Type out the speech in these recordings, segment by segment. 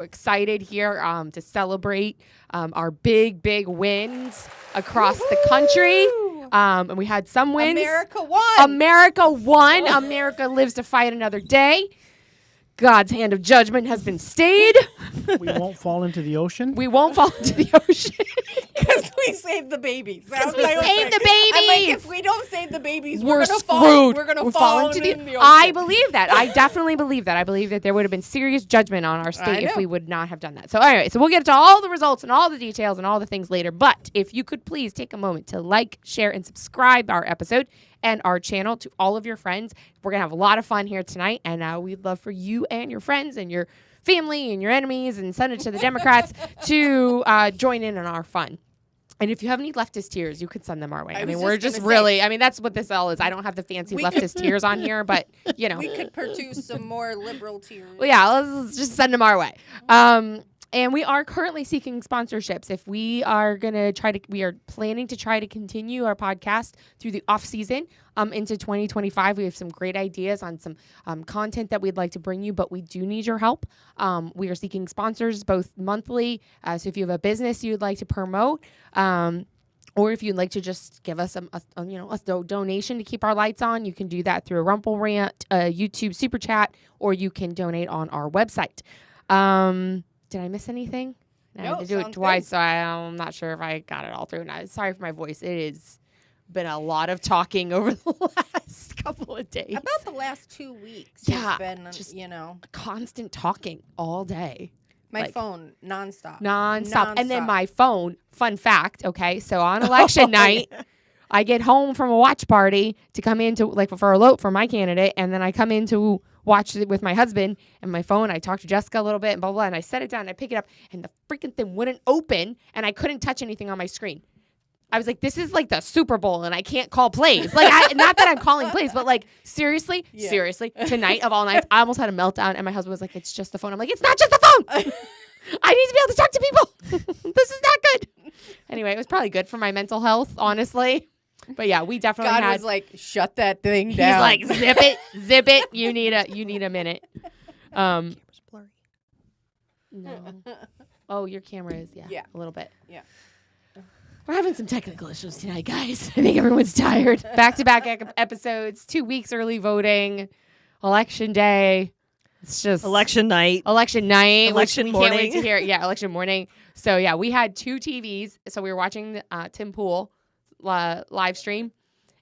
excited here to celebrate our big wins across the country. And we had some wins. America won. America won. America lives to fight another day. God's hand of judgment has been stayed. We won't fall into the ocean. We won't fall into the ocean. Because we saved the babies. Because we saved the babies. I'm like, if we don't save the babies, we're gonna screwed. Fall. We're going to fall into the ocean. I believe that. I definitely believe that. I believe that there would have been serious judgment on our state if we would not have done that. So anyway, so we'll get to all the results and all the details and all the things later. But if you could please take a moment to like, share, and subscribe our episode and our channel to all of your friends. We're going to have a lot of fun here tonight. And we'd love for you and your friends and your family and your enemies and send it to the Democrats to join in on our fun. And if you have any leftist tears, you could send them our way. I mean, we're just really, I mean, that's what this all is. I don't have the fancy leftist tears on here, but, you know. We could produce some more liberal tears. Well, yeah, let's just send them our way. And we are currently seeking sponsorships. If we are going to we are planning to try to continue our podcast through the off season into 2025. We have some great ideas on some content that we'd like to bring you, but we do need your help. We are seeking sponsors both monthly. So if you have a business you'd like to promote, or if you'd like to just give us a donation to keep our lights on, you can do that through a Rumple Rant, YouTube Super Chat, or you can donate on our website. Did I miss anything? I had to do it twice, so I'm not sure if I got it all through. And sorry for my voice. It has been a lot of talking over the last couple of days. About the last 2 weeks. Yeah. It's been, just constant talking all day. My phone, nonstop. And then my phone, fun fact, okay, so on election night, I get home from a watch party to come into, for a vote for my candidate, and then I come in to watch it with my husband and my phone. I talked to Jessica a little bit and blah, blah, and I set it down and I pick it up and the freaking thing wouldn't open and I couldn't touch anything on my screen. I was like, this is like the Super Bowl and I can't call plays. Not that I'm calling plays, but seriously, tonight of all nights, I almost had a meltdown and my husband was like, it's just the phone. I'm like, it's not just the phone. I need to be able to talk to people. This is not good. Anyway, it was probably good for my mental health, honestly. But yeah, we definitely God was like, shut that thing down. He's like, zip it. You need a minute. Camera's blurry. No. Oh, your camera is, a little bit. Yeah. We're having some technical issues tonight, guys. I think everyone's tired. Back-to-back episodes, 2 weeks early voting, election day. It's just election night. Election night. Election morning. Can't wait to hear it. Yeah, election morning. So yeah, we had 2 TVs. So we were watching Tim Pool live stream,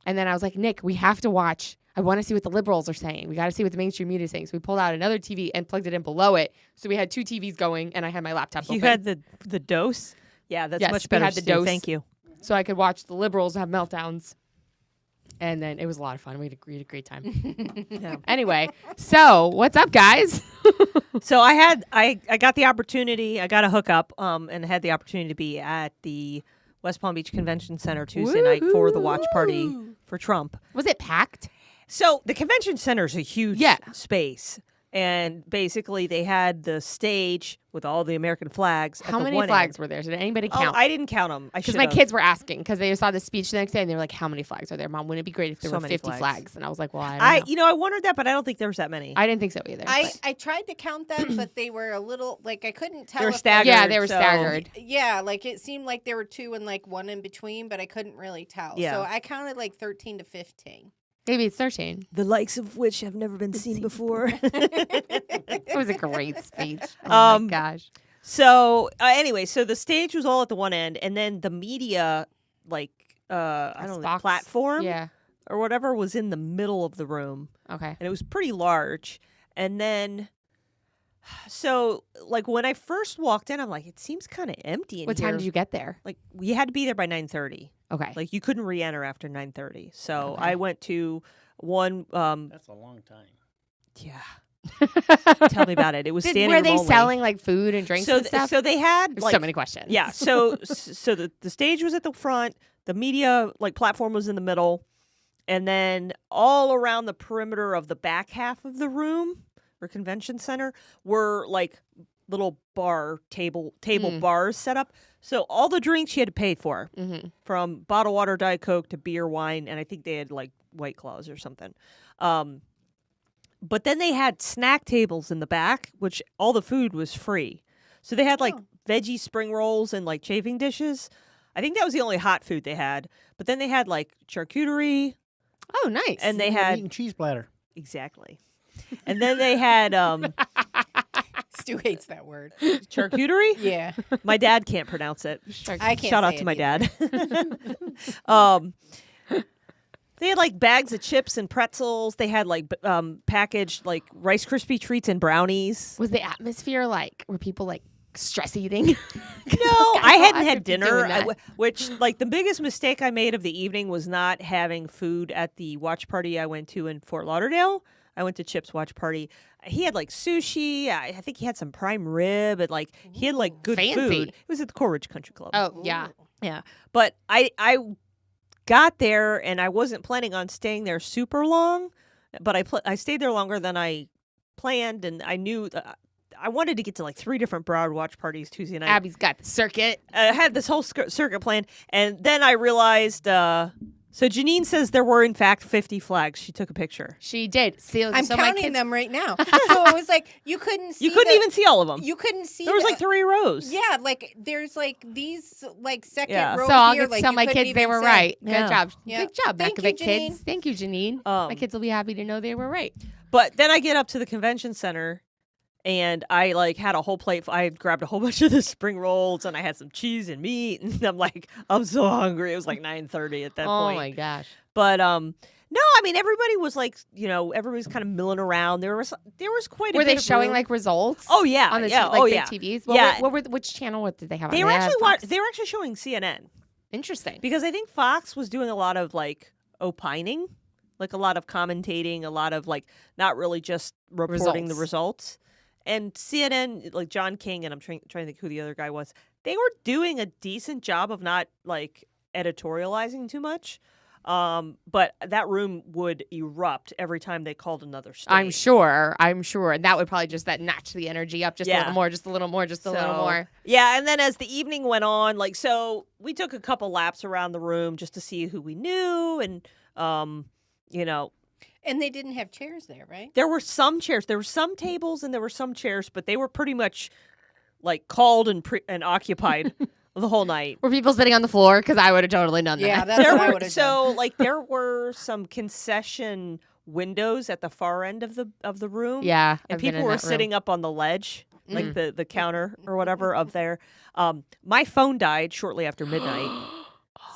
and then I was like, Nick, we have to watch. I want to see what the liberals are saying. We got to see what the mainstream media is saying. So we pulled out another TV and plugged it in below it. So we had 2 TVs going, and I had my laptop open. You had the dose? Yeah, that's much better. We had the dose. Thank you. So I could watch the liberals have meltdowns. And then it was a lot of fun. We had a great time. Yeah. Anyway, so what's up, guys? So I got the opportunity. I got a hookup and had the opportunity to be at the West Palm Beach Convention Center Tuesday night for the watch party for Trump. Was it packed? So the convention center is a huge space. And basically they had the stage with all the American flags. How many flags were there? Did anybody count? I didn't count them. Because my kids were asking because they saw the speech the next day and they were like, how many flags are there, Mom? Wouldn't it be great if there were 50 flags? And I was like, well, I don't know. I wondered that, but I don't think there was that many. I didn't think so either. I tried to count them, but they were a little, I couldn't tell. They were staggered. Yeah, they were staggered. Yeah, it seemed like there were 2 and 1 in between, but I couldn't really tell. Yeah. So I counted 13 to 15. Maybe it's 13. The likes of which have never been seen before. It was a great speech. Oh, my gosh. So anyway, so the stage was all at the one end, and then the media, I don't know, platform or whatever was in the middle of the room. Okay. And it was pretty large. And then, so when I first walked in, I'm like, it seems kind of empty in What here. time did you get there? We had to be there by 9:30. Okay. You couldn't re-enter after 9:30. So I went to one. That's a long time. Yeah. Tell me about it. It was standing room only. Were they selling food and drinks and stuff? So they had so many questions. Yeah. So the stage was at the front. The media platform was in the middle, and then all around the perimeter of the back half of the room or convention center were little table bars set up. So all the drinks you had to pay for, from bottled water, Diet Coke to beer, wine, and I think they had White Claws or something. But then they had snack tables in the back, which all the food was free. So they had like Oh. veggie spring rolls and like chafing dishes. I think that was the only hot food they had. But then they had like charcuterie, Oh, nice. and they Meat had and cheese platter. exactly. And then they had Stu hates that word. charcuterie. Yeah. My dad can't pronounce it. I can't Shout out say to it my either. dad. They had like bags of chips and pretzels. They had like packaged like Rice Krispie treats and brownies. Was the atmosphere like, were people like stress eating? No, I hadn't had have to be dinner, doing that. which like the biggest mistake I made of the evening was not having food at the watch party I went to in Fort Lauderdale. I went to Chip's watch party. He had like sushi. I think he had some prime rib and like he had like good Fancy. food. It was at the Coral Ridge Country Club. Oh, yeah. Yeah, but I got there and I wasn't planning on staying there super long, but I stayed there longer than I planned, and I knew I wanted to get to like 3 different Broward watch parties Tuesday night. Abby's got the circuit. I had this whole circuit planned, and then I realized. So Janine says there were in fact 50 flags. She took a picture. She did. See, I'm so my counting kids, them right now. So it was like you couldn't see. You couldn't even see all of them. You couldn't see. There was like 3 rows. Yeah, like there's like these like second Yeah. row So I'll here. get to like, tell you my couldn't kids they even were say. right. Yeah. Good job. Yeah. Good job, Thank you, Macavite kids. Janine. Thank you, Janine. my kids will be happy to know they were right. But then I get up to the convention center, and I like had a whole plate. I grabbed a whole bunch of the spring rolls, and I had some cheese and meat, and I'm like, I'm so hungry. It was like 9:30 at that Oh point. my gosh. But no, I mean everybody was like, everybody's kind of milling around. There was quite a Were bit they of showing room. like results? Oh yeah, on the yeah, like oh big yeah. TVs. Yeah. Which channel? What did they have? They on? were had actually Fox? they were actually showing CNN Interesting. because I think Fox was doing a lot of like opining, like a lot of commentating, a lot of like not really just reporting the results. And CNN, like John King, and I'm trying to think who the other guy was. They were doing a decent job of not like editorializing too much. But that room would erupt every time they called another stage. I'm sure. And that would probably just notch the energy up just a Yeah. little more, just a little more, just a little more. Yeah, and then as the evening went on, so we took a couple laps around the room just to see who we knew, and And they didn't have chairs there, right? there were some chairs, there were some tables, and there were some chairs, but they were pretty much like called and occupied the whole night. Were people sitting on the floor? Because I would have totally done Yeah, that. that's There what I were would have done. there were some concession windows at the far end of the room. Yeah. And I've been people in were that room. sitting up on the ledge, like Mm. the counter or whatever up there. My phone died shortly after midnight.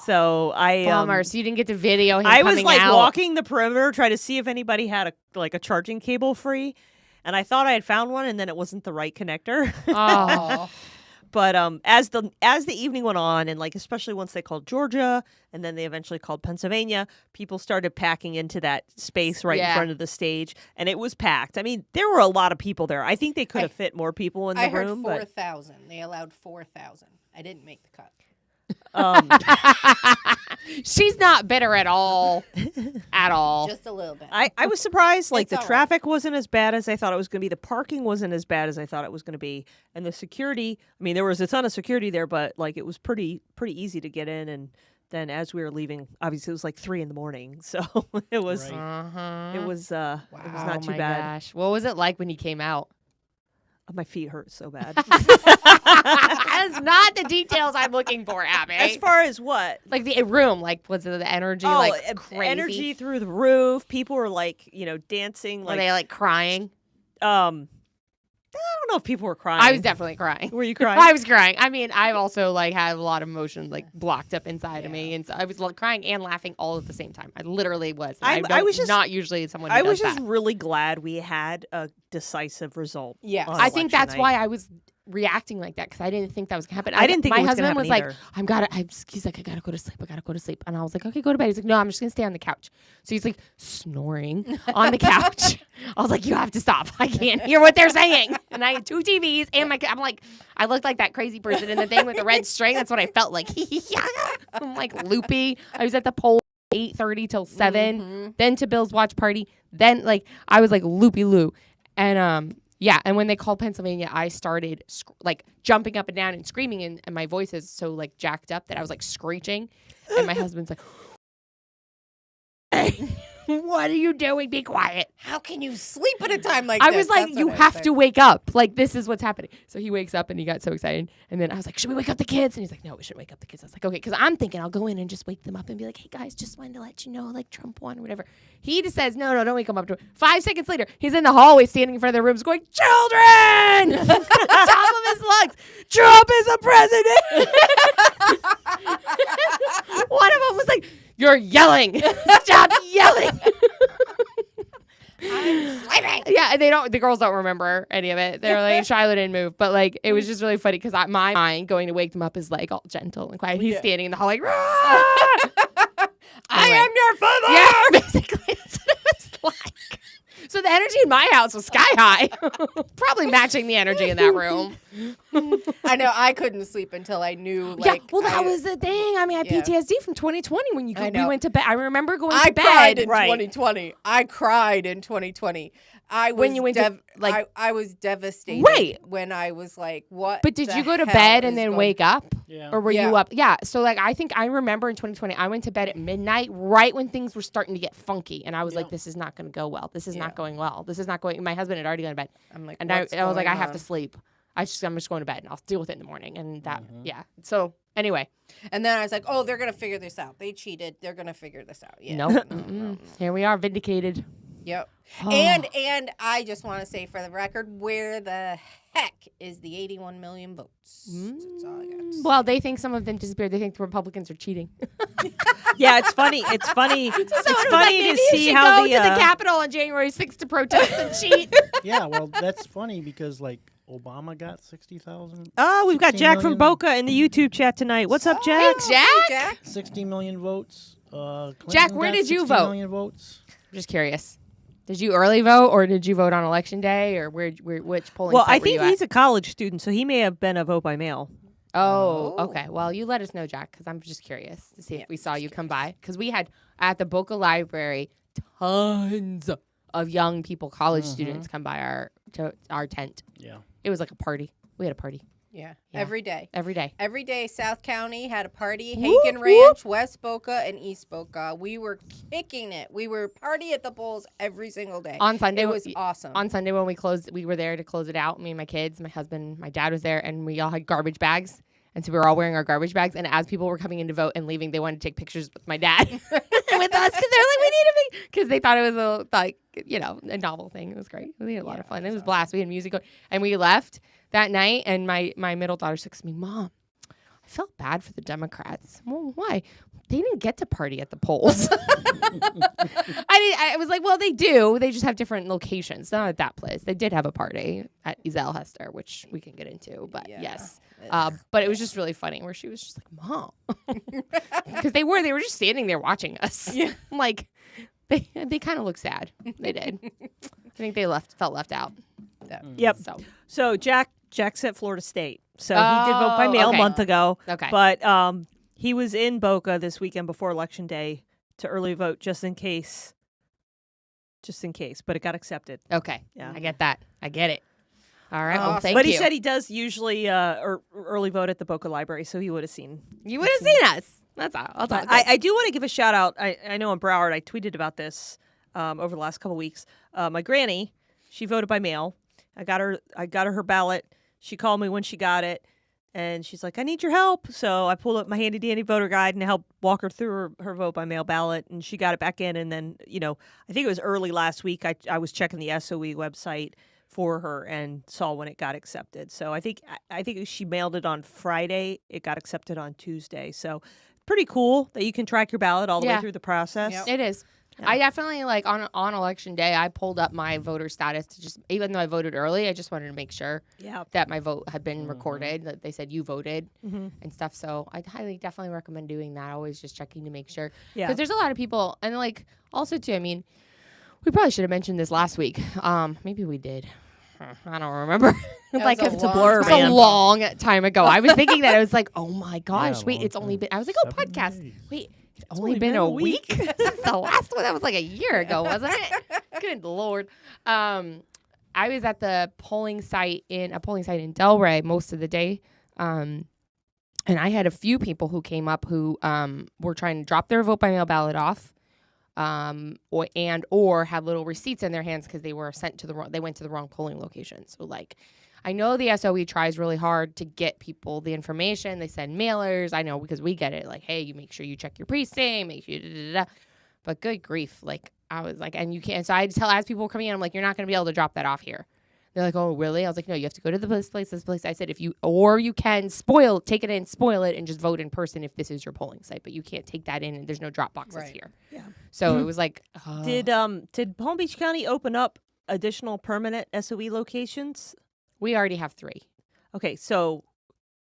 So I Bummer. So you didn't get to video him I was coming like out. walking the perimeter trying to see if anybody had a charging cable free, and I thought I had found one, and then it wasn't the right connector. Oh. But as the evening went on, and like especially once they called Georgia, and then they eventually called Pennsylvania, people started packing into that space right in Yeah. front of the stage, and it was packed. I mean, there were a lot of people there. I think they could have fit more people in the I heard room, but 4,000. They allowed 4,000. I didn't make the cut. She's not bitter at all. At all. Just a little bit. I was surprised. Like It's the all right. traffic wasn't as bad as I thought it was going to be. The parking wasn't as bad as I thought it was going to be, and the security. I mean, there was a ton of security there, but like it was pretty easy to get in. And then as we were leaving, obviously it was like 3 a.m, so it was Right. Uh-huh. it was not Oh too my bad. Gosh. What was it like when he came out? My feet hurt so bad. That's not the details I'm looking for, Abby. As far as what? like the room, like was it the energy like crazy? Energy through the roof. People were like, dancing. Were Like, they like crying? I don't know if people were crying. I was definitely crying. Were you crying? I was crying. I mean, I also like had a lot of emotions like blocked up inside of me, and so I was crying and laughing all at the same time. I literally was. And I was just not usually someone. Who I does was just that. really glad we had a decisive result. Yes. on I think election that's night. why I was reacting like that because I didn't think that was gonna happen. I didn't think my it was gonna husband was happen like, either. he's like, I gotta go to sleep. I gotta go to sleep. And I was like, okay, go to bed. He's like, no, I'm just gonna stay on the couch. So he's like snoring on the couch. I was like, you have to stop. I can't hear what they're saying. And I had 2 TVs and I'm like, I looked like that crazy person in the thing with the red string. That's what I felt like. I'm like loopy. I was at the pole 8:30 till 7, Mhm. then to Bill's watch party. Then like I was like loopy loo. And yeah, and when they called Pennsylvania, I started like jumping up and down and screaming, and my voice is so like jacked up that I was like screeching. And my husband's like, What are you doing? Be quiet. How can you sleep at a time like I this? was like, That's you what I have said. to wake up. Like, this is what's happening. So he wakes up and he got so excited. And then I was like, should we wake up the kids? And he's like, no, we shouldn't wake up the kids. I was like, okay, because I'm thinking I'll go in and just wake them up and be like, hey, guys, just wanted to let you know, like, Trump won or whatever. He just says, no, don't wake them up. 5 seconds later, he's in the hallway standing in front of their rooms going, children! Top of his lungs, Trump is a president! One of them was like, you're yelling. Stop yelling. I'm sleeping. Yeah, and the girls don't remember any of it. They're like, Shiloh didn't move. But like, it was just really funny because my mind going to wake them up is like all gentle and quiet. He's standing in the hall like, I am your father. yeah, basically that's what it was like. So the energy in my house was sky high. Probably matching the energy in that room. I know. I couldn't sleep until I knew. Like, yeah, well, that was the thing. I mean, I had PTSD from 2020 when we went to bed. I remember going to bed. I cried in Right. 2020. I cried in 2020. I was When you went to, like- I was devastated. Right. When I was like, what? But did the you go to hell bed is and then going- wake up? Yeah. Or were Yeah. you up? Yeah. So like I think I remember in 2020 I went to bed at midnight right when things were starting to get funky and I was like, this is not going to go well. This is not going well. This is not going. My husband had already gone to bed I'm like, and what's I was like, going I have on? to sleep. I'm just going to bed and I'll deal with it in the morning. And that yeah. So anyway, And then I was like, oh, they're gonna figure this out. They cheated. They're gonna figure this out. Yeah. nope. No, no. Here we are, vindicated. Yep. Oh. And I just want to say for the record, where the heck is the 81 million votes? That's all I got to say. Well, they think some of them disappeared. They think the Republicans are cheating. Yeah, it's funny. It's funny. Someone It's was like, funny maybe to you see should how go the, to the Capitol on January 6th to protest and cheat. Yeah, well, that's funny because like Obama got 60,000. Oh, we've got 60 Jack from million. Boca in the YouTube chat tonight. What's up, Jack? Jack? Jack? 60 million votes. Clinton Jack, where got did you 60 vote? million votes. I'm just curious. Did you early vote or did you vote on election day or which polling Well, site I were think you at? he's a college student, so he may have been a vote by mail. Oh, Oh. okay. Well, you let us know, Jack, because I'm just curious to see if we saw you come by. Because we had at the Boca Library tons of young people, college students, come by our tent. Yeah. It was like a party. We had a party Yeah. Yeah. Every day. every day. Every day, South County had a party. Whoop, Hagen Ranch, West Boca, and East Boca. We were kicking it. We were party at the polls every single day. On Sunday, It was awesome. on Sunday when we closed, we were there to close it out. Me and my kids, my husband, my dad was there, and we all had garbage bags. And so we were all wearing our garbage bags. And as people were coming in to vote and leaving, they wanted to take pictures with my dad with us because they're like, we need to be, because they thought it was a novel thing. It was great. We had a lot of fun. It was a blast. We had music going, and we left that night. And my middle daughter said to me, "Mom, I felt bad for the Democrats." Well, why? They didn't get to party at the polls. I was like, well, they do. They just have different locations. Not at that place. They did have a party at Isel Hester, which we can get into. But Yeah. yes. But it was just really funny where she was just like, "Mom," because they were just standing there watching us. Yeah. Like they kind of looked sad. They did. I think they felt left out. Yep. So So Jack's at Florida State. So he did vote by Oh, mail okay. a month ago. okay. But he was in Boca this weekend before Election Day to early vote just in case. But it got accepted. Okay. Yeah. I get that. I get it. All right. Well, Awesome. thank But you. he said he does usually early vote at the Boca Library, so he would have seen. You would have seen us. That's all. That's all. But I do want to give a shout out. I know in Broward, I tweeted about this over the last couple weeks. My granny, she voted by mail. I got her her ballot. She called me when she got it, and she's like, "I need your help." So I pulled up my handy dandy voter guide and helped walk her through her vote by mail ballot, and she got it back in. And then I think it was early last week. I was checking the SOE website for her and saw when it got accepted. So I think she mailed it on Friday. It got accepted on Tuesday. So pretty cool that you can track your ballot all the way Yeah. through the process. Yep. It is. Yeah. I definitely on election day. I pulled up my voter status to just, even though I voted early, I just wanted to make sure Yeah. that my vote had been recorded. That they said you voted Mm-hmm. and stuff. So I definitely recommend doing that. Always just checking to make sure Yeah. because there's a lot of people and like also too. I mean, we probably should have mentioned this last week. Maybe we did. I don't remember. That was it's a long blur, time It's a man. ago. long time ago. I was thinking that I was like, oh my gosh, Yeah, wait, long it's only time. been. I was like, oh, 7 podcast. days. Wait, it's only been a week. Since the last one. That was like a year ago, wasn't it? Good lord. I was at the polling site in Delray most of the day, and I had a few people who came up who were trying to drop their vote by mail ballot off. or had little receipts in their hands because they were sent to they went to the wrong polling location. So like, I know the SOE tries really hard to get people the information. They send mailers. I know because we get it. Like, hey, you make sure you check your precinct. Make sure. But good grief, like I was like, and you can't. So I tell as people were coming in, I'm like, you're not going to be able to drop that off here. They're like, oh, really? I was like, no, you have to go to this place. I said, you can take it in, spoil it, and just vote in person if this is your polling site. But you can't take that in, and there's no drop boxes here. Yeah. So it was like, Did Palm Beach County open up additional permanent SOE locations? We already have 3. Okay, so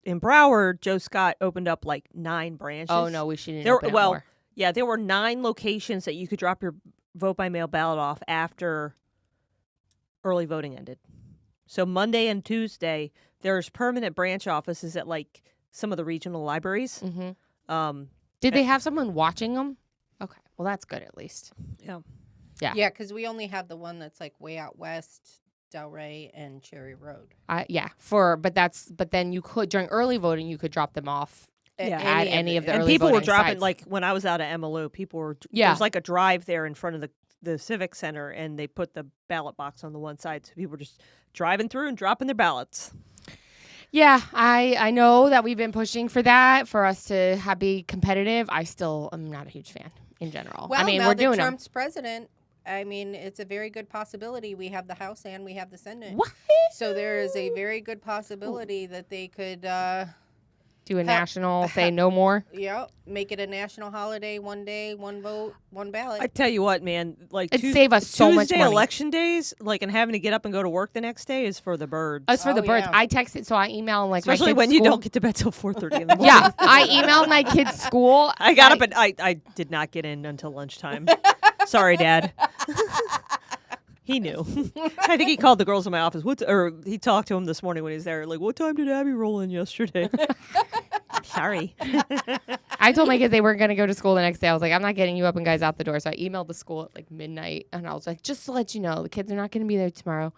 in Broward, Joe Scott opened up like 9 branches. Oh no, we shouldn't. Open up more. Yeah, there were 9 locations that you could drop your vote by mail ballot off after early voting ended. So Monday and Tuesday, there's permanent branch offices at like some of the regional libraries. Mm-hmm. Did they have someone watching them? Okay, well that's good at least. Yeah. Yeah, because we only have the one that's like way out west, Delray and Cherry Road. But then you could during early voting you could drop them off. Yeah. At any of the and early people were voting dropping sites. like when I was out at MLO, people were Yeah. there's like a drive there in front of the Civic Center, and they put the ballot box on the one side, so people were just driving through and dropping their ballots. Yeah, I know that we've been pushing for that for us to be competitive. I still am not a huge fan in general. Well, I mean, now we're that doing Trump's president. I mean, it's a very good possibility. We have the House and we have the Senate. What? So there is a very good possibility that they could do a national say no more. Make it a national holiday, one day, one vote, one ballot. I tell you what, man, like It'd save us so much Tuesday money. election days, like, and having to get up and go to work the next day is for the birds. It's for the birds. yeah. I texted, so I emailed like Especially my kids' when you school. don't get to bed till 4:30 in the morning. Yeah, I emailed my kids' school. I got up and I did not get in until lunchtime. Sorry, Dad. He knew. I think he called the girls in my office. Or he talked to him this morning when he was there. Like, what time did Abby roll in yesterday? Sorry. I told my kids they weren't going to go to school the next day. I was like, I'm not getting you up and guys out the door. So I emailed the school at like midnight, and I was like, just to let you know, the kids are not going to be there tomorrow,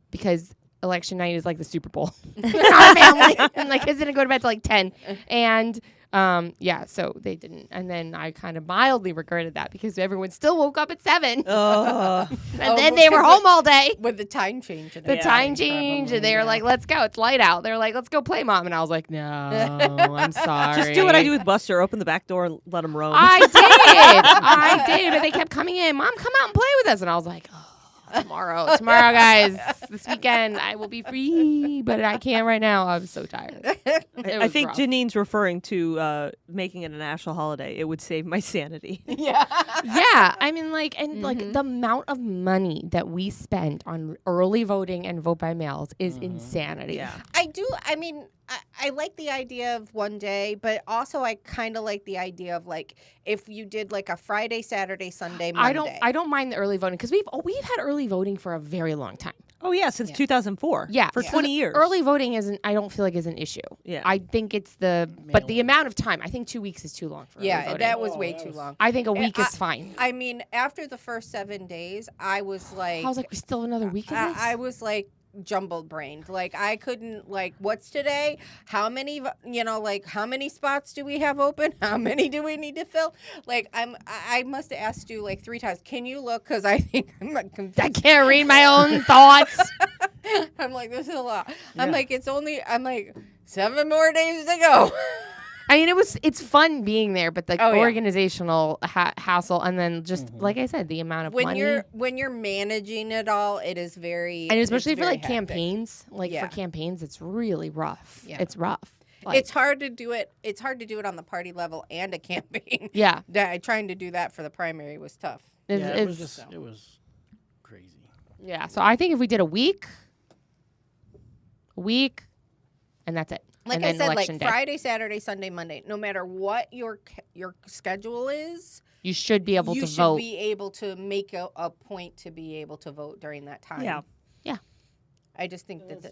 because election night is like the Super Bowl in our family, and my kids didn't go to bed till like 10, and. So they didn't. And then I kind of mildly regretted that because everyone still woke up at 7. And then they were home all day. With the time change. The time change. And they were like, let's go. It's light out. They're like, let's go play, Mom. And I was like, no, I'm sorry. Just do what I do with Buster. Open the back door and let him roam. I did. But they kept coming in. Mom, come out and play with us. And I was like, tomorrow, guys. This weekend, I will be free, but I can't right now. I'm so tired. I think rough. Janine's referring to making it a national holiday. It would save my sanity. Yeah. Yeah, I mean, like, and like the amount of money that we spend on early voting and vote by mails is insanity. Yeah. I like the idea of one day, but also I kind of like the idea of like if you did like a Friday, Saturday, Sunday, Monday. I don't mind the early voting because we've had early voting for a very long time. Oh yeah, since 2004. Yeah, for 20 years. Early voting I don't feel like is an issue. Yeah. I think it's but the amount of time. I think 2 weeks is too long for early voting. That was way too long. I think a week is fine. I mean, after the first 7 days, I was like, we still have another week of this? I was like jumbled brained. Like I couldn't what's today? How many how many spots do we have open? How many do we need to fill? Like I must have asked you like 3 times. Can you look? Because I think I'm confused. I can't read my own thoughts. I'm like, this is a lot. Yeah. I'm like 7 more days to go. I mean, it's fun being there, but the organizational hassle, and then just like I said, the amount of money. When you're managing it all, it is very, and especially for like hectic. campaigns. Like for campaigns, it's really rough. Yeah. It's rough. It's hard to do it. It's hard to do it on the party level and a campaign. Yeah, trying to do that for the primary was tough. It was crazy. Yeah, so I think if we did a week, and that's it. Like I said, like Friday, Saturday, Sunday, Monday, no matter what your schedule is, you should be able to vote. You should be able to make a point to be able to vote during that time. Yeah. Yeah. I just think and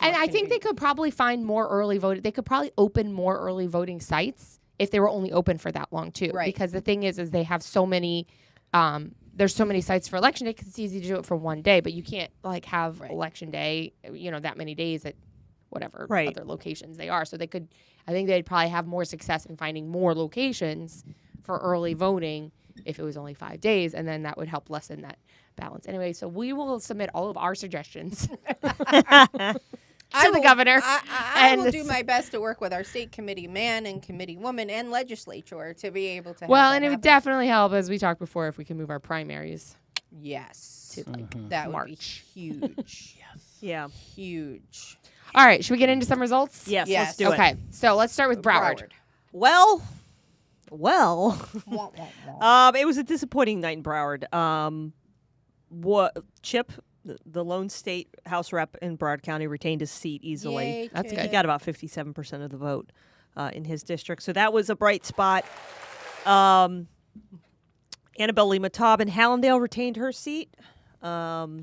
I think they could probably find more early voting. They could probably open more early voting sites if they were only open for that long too. Right. Because the thing is they have so many. There's so many sites for election day because it's easy to do it for one day, but you can't have election day. That many days at whatever other locations they are. So I think they'd probably have more success in finding more locations for early voting if it was only 5 days, and then that would help lessen that balance. Anyway, so we will submit all of our suggestions to the governor. I will do my best to work with our state committee man and committee woman and legislature to be able to. Well, have and that it would happen. definitely help, as we talked before, if we can move our primaries Yes, to like that would March. be huge. Yeah. Huge. All right, should we get into some results? Yes, Yes. let's do it. Okay, so let's start with Broward. Well, Wah, wah, wah. it was a disappointing night in Broward. Chip, the lone state House rep in Broward County, retained his seat easily. Yay, That's Chip. He got about 57% of the vote in his district. So that was a bright spot. Annabelle Lima Taub in Hallandale retained her seat. Oh,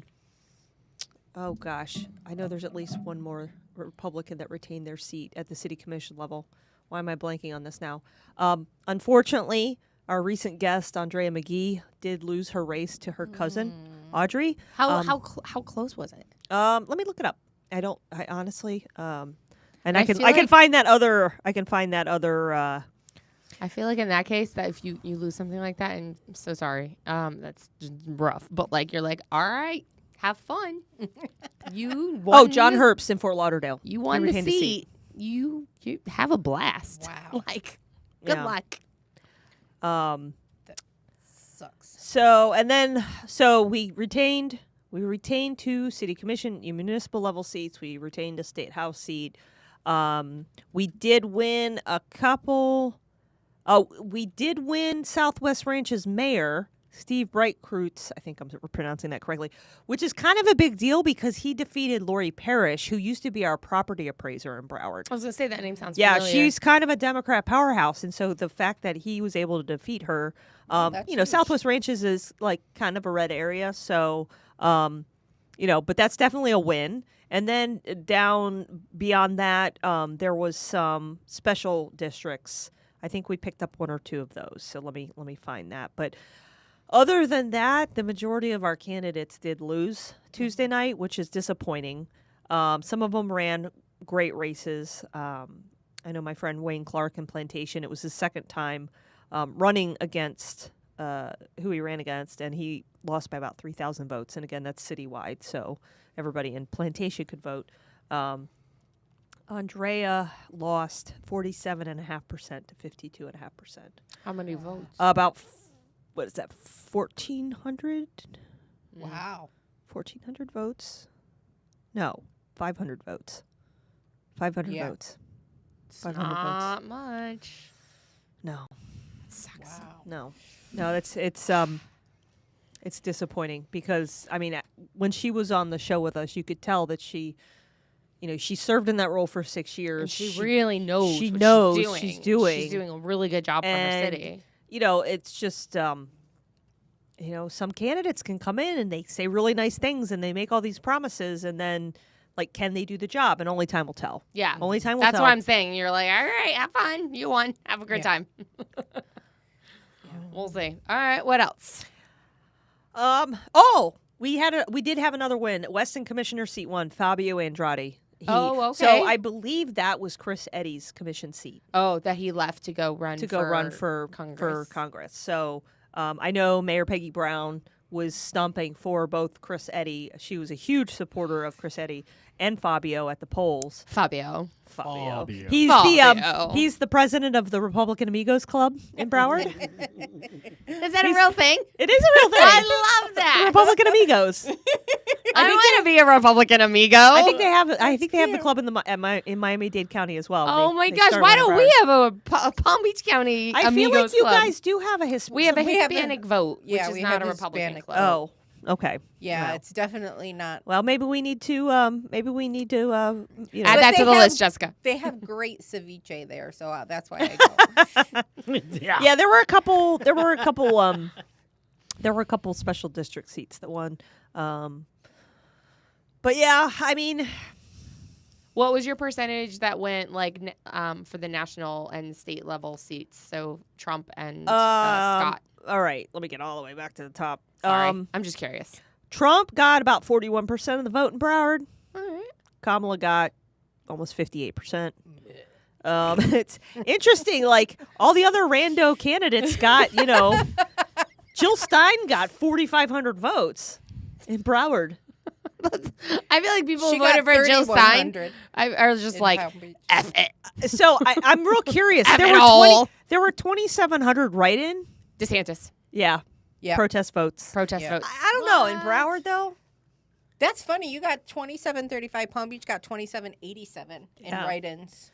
gosh. I know there's at least one more Republican that retained their seat at the city commission level. Why am I blanking on this now? Unfortunately, our recent guest, Andrea McGee, did lose her race to her cousin, Audrey. How close was it? Let me look it up. I honestly, and I I can feel like- find that other. I feel like in that case, that if you lose something like that, and I'm so sorry, that's just rough. But like you're like, all right, have fun. You won John the- Herbst in Fort Lauderdale. You won He the retained his seat. You have a blast. Wow. Like good Yeah. luck. Sucks. So we retained 2 city commission municipal level seats. We retained a state house seat. We did win a couple. We did win Southwest Ranch's mayor, Steve Breitkreutz. I think I'm pronouncing that correctly, which is kind of a big deal because he defeated Lori Parrish, who used to be our property appraiser in Broward. I was gonna say that name sounds Yeah, familiar. she's kind of a Democrat powerhouse, and so the fact that he was able to defeat her, That's huge. Southwest Ranches is like kind of a red area, so but that's definitely a win. And then down beyond that, there was some special districts. I think we picked up 1 or 2 of those. So let me find that. But other than that, the majority of our candidates did lose Tuesday night, which is disappointing. Some of them ran great races. I know my friend Wayne Clark in Plantation. It was his second time running against who he ran against, and he lost by about 3,000 votes. And again, that's citywide, so everybody in Plantation could vote. Andrea lost 47.5% to 52.5%. How many votes? About, what is that, 1,400? Wow. 1,400 votes? No, 500 votes. 500 Yeah. votes. 500 votes. Not much. No, Sucks. Wow. no, it's disappointing because when she was on the show with us, you could tell that she served in that role for 6 years. And she really knows. she what knows she's doing. she's doing. She's doing a really good job for her And, city. It's just some candidates can come in and they say really nice things and they make all these promises, and then can they do the job? And only time will tell. Yeah. Only time will That's tell. what I'm saying. You're like, all right, have fun. You won. Have a great time. We'll see. All right. What else? We did have another win. Weston Commissioner seat 1, Fabio Andrade. Okay. So I believe that was Chris Eddy's commission seat Oh, that he left to go run for Congress. Congress. So I know Mayor Peggy Brown was stumping for both Chris Eddy. She was a huge supporter of Chris Eddy and Fabio at the polls. Fabio. Fabio. Fabio. He's the president of the Republican Amigos Club in Broward. Is that a real thing? It is a real thing. I love that. Republican Amigos. I want to be a Republican amigo. I think they have the club in Miami-Dade County as well. Oh They- my they gosh! started Why in don't Broward. we have a Palm Beach County I feel Amigos like you Club? guys do have a history. We have a We have a- Hispanic vote, which Yeah, is we not have a a Republican Hispanic club. vote. Oh, okay. Yeah, Well. it's definitely not. Well, maybe we need to. Add But that to they the have- list, Jessica. They have great ceviche there, so that's why I go. Yeah, there were a couple. There were a couple special district seats that won. But yeah, What was your percentage that went for the national and state level seats? So Trump and Scott. all right. Let me get all the way back to the top. Sorry, I'm just curious. Trump got about 41% of the vote in Broward. All right. Kamala got almost 58%. It's interesting. All the other rando candidates got, Jill Stein got 4,500 votes in Broward. I feel like people She who voted got for Jill Stein 3,100 are just in like, Palm Beach. F it. So I'm real curious. F There it were all. there were 2,700 write-in. DeSantis. Yeah. Yeah. Protest votes. Protest Yeah. votes. I don't know. In Broward, though? That's funny. You got 2735. Palm Beach got 2787 in Yeah. write-ins.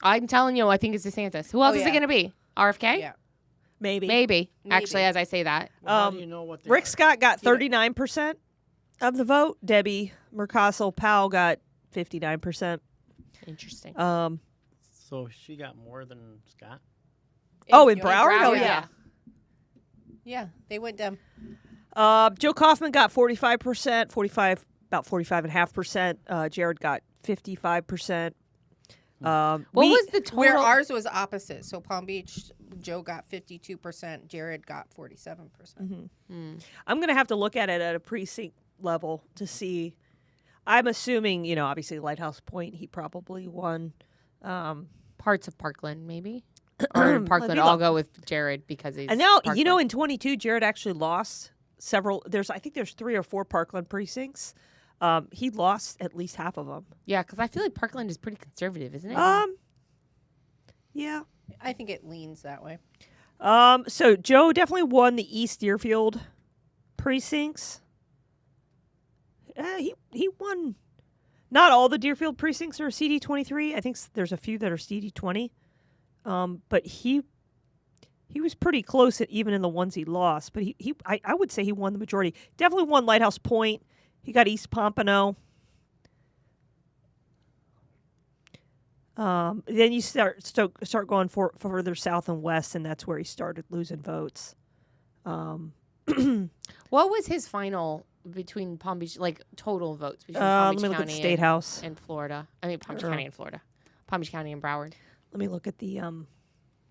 I'm telling you, I think it's DeSantis. Who else is it yeah. going to be? RFK? Yeah. Maybe. Maybe. Maybe. Actually, as I say that. Well, how Um, do you know what they Rick are? Scott got You know- 39% of the vote. Debbie Mercastle-Powell got 59%. Interesting. So she got more than Scott. In You know, Broward? Oh, yeah. Yeah, they went down. Joe Kaufman got 45%, about 45.5%. Jared got 55%. What was the total? Where ours was opposite. So Palm Beach, Joe got 52%. Jared got 47%. I'm going to have to look at it at a precinct level to see. I'm assuming, obviously Lighthouse Point, he probably won. Parts of Parkland, maybe? Or in Parkland, me I'll look. go with Jared because he's And now, Parkland. in 22, Jared actually lost several. I think there's 3 or 4 Parkland precincts. He lost at least half of them. Yeah, because I feel like Parkland is pretty conservative, isn't it? Yeah. I think it leans that way. So Joe definitely won the East Deerfield precincts. He won. Not all the Deerfield precincts are CD23. I think there's a few that are CD20. But he was pretty close even in the ones he lost. But I would say he won the majority. Definitely won Lighthouse Point. He got East Pompano. Then you start going further south and west, and that's where he started losing votes. What was his final between Palm Beach, like total votes between Palm Let Beach me look at County State House. and Florida? I mean, Palm Beach County and Florida. Palm Beach County and Broward. Let me look at the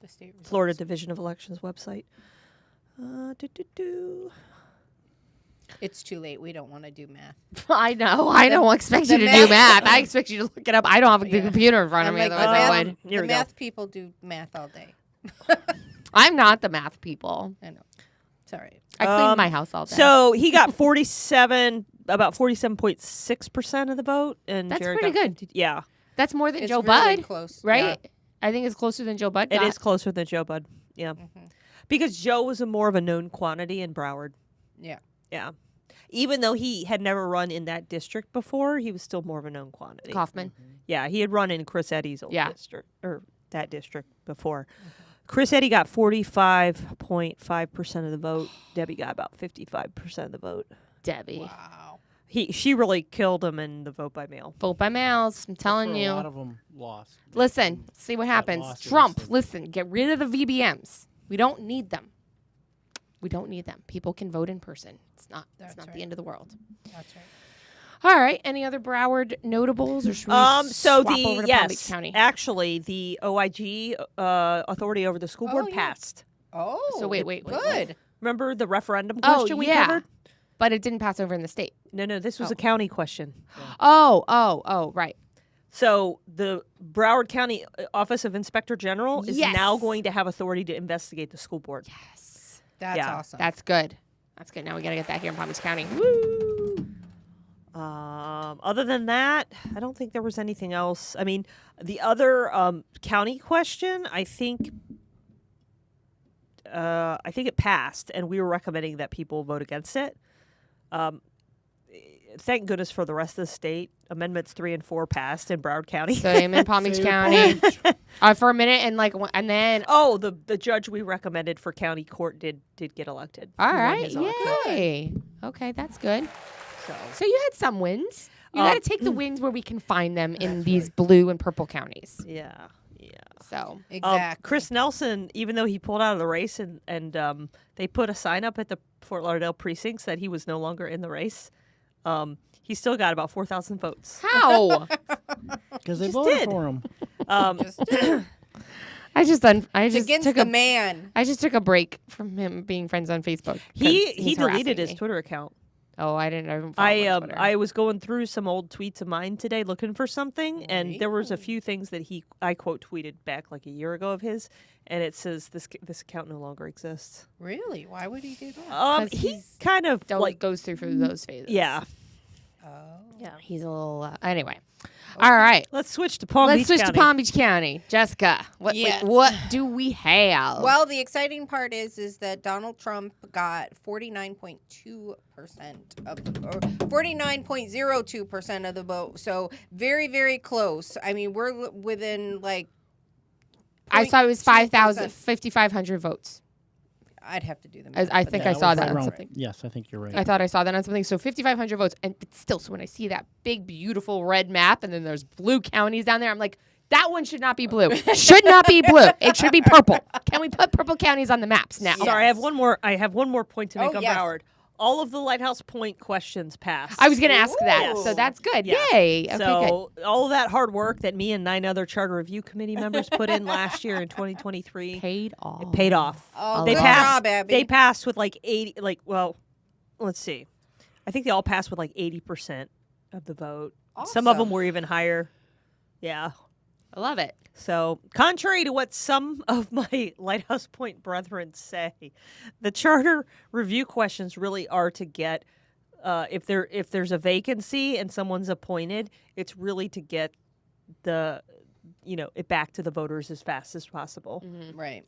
The state results. Florida Division of Elections website. It's too late. We don't want to do math. I know. I don't expect you the to do math- math. I expect you to look it up. I don't have a Yeah. computer in front of I'm me, like, otherwise I would. Here the we go. math people do math all day. I'm not the math people. I know. It's all right. I clean my house all day. So he got about 47.6% of the vote, and That's Jared pretty got good. 50 yeah, that's more than It's Joe really Budd, close. right? I think it's closer than Joe Budd it got. is closer than Joe Budd. Yeah, because Joe was more of a known quantity in Broward. Yeah. Yeah, even though he had never run in that district before, he was still more of a known quantity. Kaufman. Yeah, he had run in Chris Eddy's old Yeah. district or that district before. Chris Eddy got 45.5% of the vote. Debbie got about 55% of the vote. Debbie. Wow. She really killed him in the vote by mail. Vote by mails. I'm telling A you. lot of them lost. Listen, see what happens. losses Trump, and- listen, get rid of the VBMs. We don't need them. We don't need them. People can vote in person. It's not That's the right. end of the world. That's right. All right. Any other Broward notables, or should we So swap over to Palm Beach County? actually, the OIG authority over the school board yeah. passed. Oh. So wait. Good. Remember the referendum Oh, question we yeah. covered? But it didn't pass over in the state. No, this was Oh. a county question. Oh, right. So the Broward County Office of Inspector General is Yes. now going to have authority to investigate the school board. Yes. That's Yeah. awesome. That's good. That's good. Now we got to get that here in Palm Beach County. Woo! Other than that, I don't think there was anything else. I mean, the other county question, I think it passed, and we were recommending that people vote against it. Thank goodness for the rest of the state. Amendments 3 and 4 passed in Broward County. Same in Palm Beach Same County. For a minute, and then Oh, the judge we recommended for county court did get elected. all He won right, his election. yay. Okay, that's good. So So you had some wins. You got to take the wins where we can find them in these blue and purple counties. yeah. So exactly. Chris Nelson, even though he pulled out of the race and they put a sign up at the Fort Lauderdale precincts that he was no longer in the race, he still got about 4,000 votes. how? Because they Just voted did. for him. Just I just it's against took the a man. I just took a break from him being friends on Facebook. 'cause He he's deleted harassing his me. Twitter account Oh, I didn't follow him on Twitter. I was going through some old tweets of mine today looking for something, and there was a few things that I quote tweeted back like a year ago of his, and it says this account no longer exists. Really? Why would he do that? He kind of goes through those phases. yeah. Yeah, he's a little. Anyway, all right. Let's switch to Palm Beach Switch County. to Palm Beach County. Jessica, what do we have? Well, the exciting part is that Donald Trump got 49.2% of the 49.02% of the vote. So very, very close. I mean, we're within like. I saw it was 0.2%. 5,500 votes. I'd have to do the math. I think I it saw was that right on around- something. Yes, I think you're right. I thought I saw that on something. So 5,500 votes. And but still, so when I see that big, beautiful red map and then there's blue counties down there, I'm like, that one should not be blue. Should not be blue. It should be purple. Can we put purple counties on the maps now? Sorry, I have one more point to make on yes. Broward. All of the Lighthouse Point questions passed. I was going to ask that. Ooh. So that's good. Yeah. Yay. Okay, So all of that hard work that me and 9 other charter review committee members put in last year in 2023 good. Paid off. it paid off. Oh, They good passed- job, Abby. They passed with like 80 let's see. I think they all passed with like 80% of the vote. Some of them Awesome. were even higher. Yeah. I love it. So, contrary to what some of my Lighthouse Point brethren say, the charter review questions really are to get if there's a vacancy and someone's appointed, it's really to get it back to the voters as fast as possible. Mm-hmm. Right.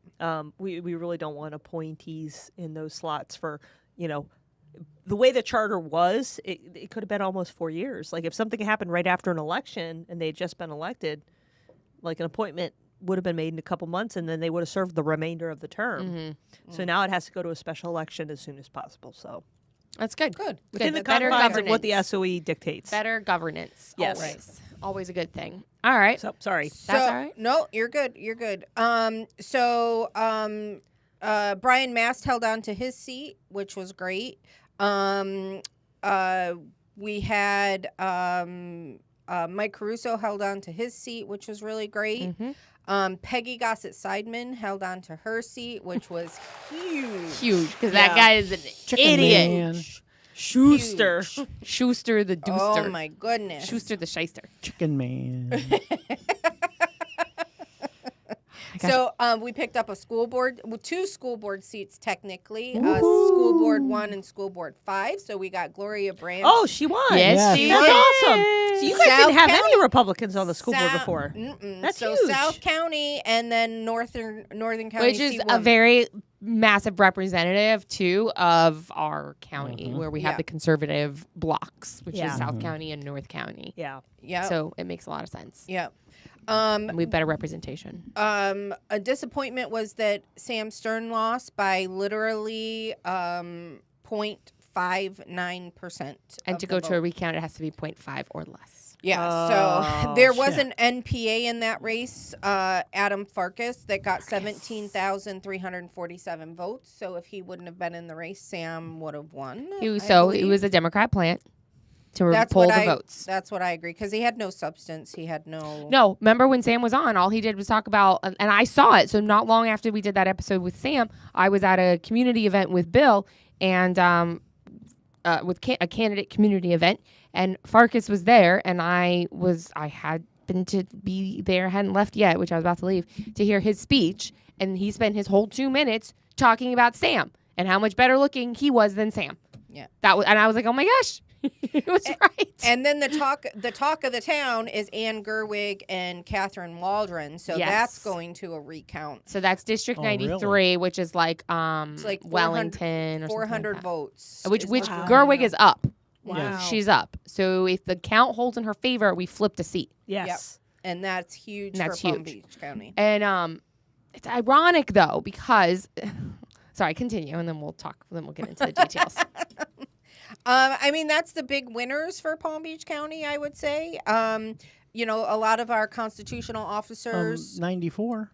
We really don't want appointees in those slots for the way the charter was. It could have been almost 4 years. Like if something happened right after an election and they had just been elected, like an appointment would have been made in a couple months and then they would have served the remainder of the term. Mm-hmm. So now it has to go to a special election as soon as possible. So That's good. Good. within the Better confines of what the governance. SOE dictates. Better governance. Yes. Always a good thing. All right. So sorry. That's all right. No, you're good. You're good. Brian Mast held on to his seat, which was great. We had Mike Caruso held on to his seat, which was really great. Mm-hmm. Peggy Gossett-Seidman held on to her seat, which was huge. Huge, because that guy is an Chicken idiot. Man. Schuster. Huge. Schuster the Dooster. Oh my goodness. Schuster the Shyster. Chicken Man. So we picked up two school board seats technically, school board 1 and school board 5. So we got Gloria Branch. Oh, she won. Yes, Yeah. she That's did. awesome. So you guys South didn't have County- any Republicans on the school board before. That's so huge. South County and then Northern County, Which is a C1. very massive representative, too, of our county, where we have Yeah. the conservative blocks, which Yeah. is South County and North County. Yeah. Yeah. So it makes a lot of sense. Yeah. And we have better representation. A disappointment was that Sam Stern lost by literally 0.59%. And to go to a recount, it has to be 0.5 or less. Yeah, so Oh, there was shit. an NPA in that race, Adam Farkas, that got 17,347 votes. So if he wouldn't have been in the race, Sam would have won. It was, I so it believe. was a Democrat plant to That's pull what the I- votes. That's what I agree, because he had no substance. He had no. No, remember when Sam was on, all he did was talk about, and I saw it. So not long after we did that episode with Sam, I was at a community event with Bill and with a candidate community event, and Farkas was there, and I had been to be there, hadn't left yet, which I was about to leave, to hear his speech, and he spent his whole 2 minutes talking about Sam and how much better looking he was than Sam. Yeah. And I was like, oh my gosh, it was right. And then the talk of the town is Ann Gerwig and Catherine Waldron. So Yes. that's going to a recount. So that's District Oh, 93, really? which is like It's like 400 Wellington or 400 something like votes. that. Which is what Wow. we're Gerwig talking is up. Wow. She's up. So if the count holds in her favor, we flipped a seat. Yes. about. And that's huge That's for Palm huge. Beach County. And it's ironic though, because sorry, continue and then we'll talk, then we'll get into the details. I mean, that's the big winners for Palm Beach County, I would say. A lot of our constitutional officers. 94.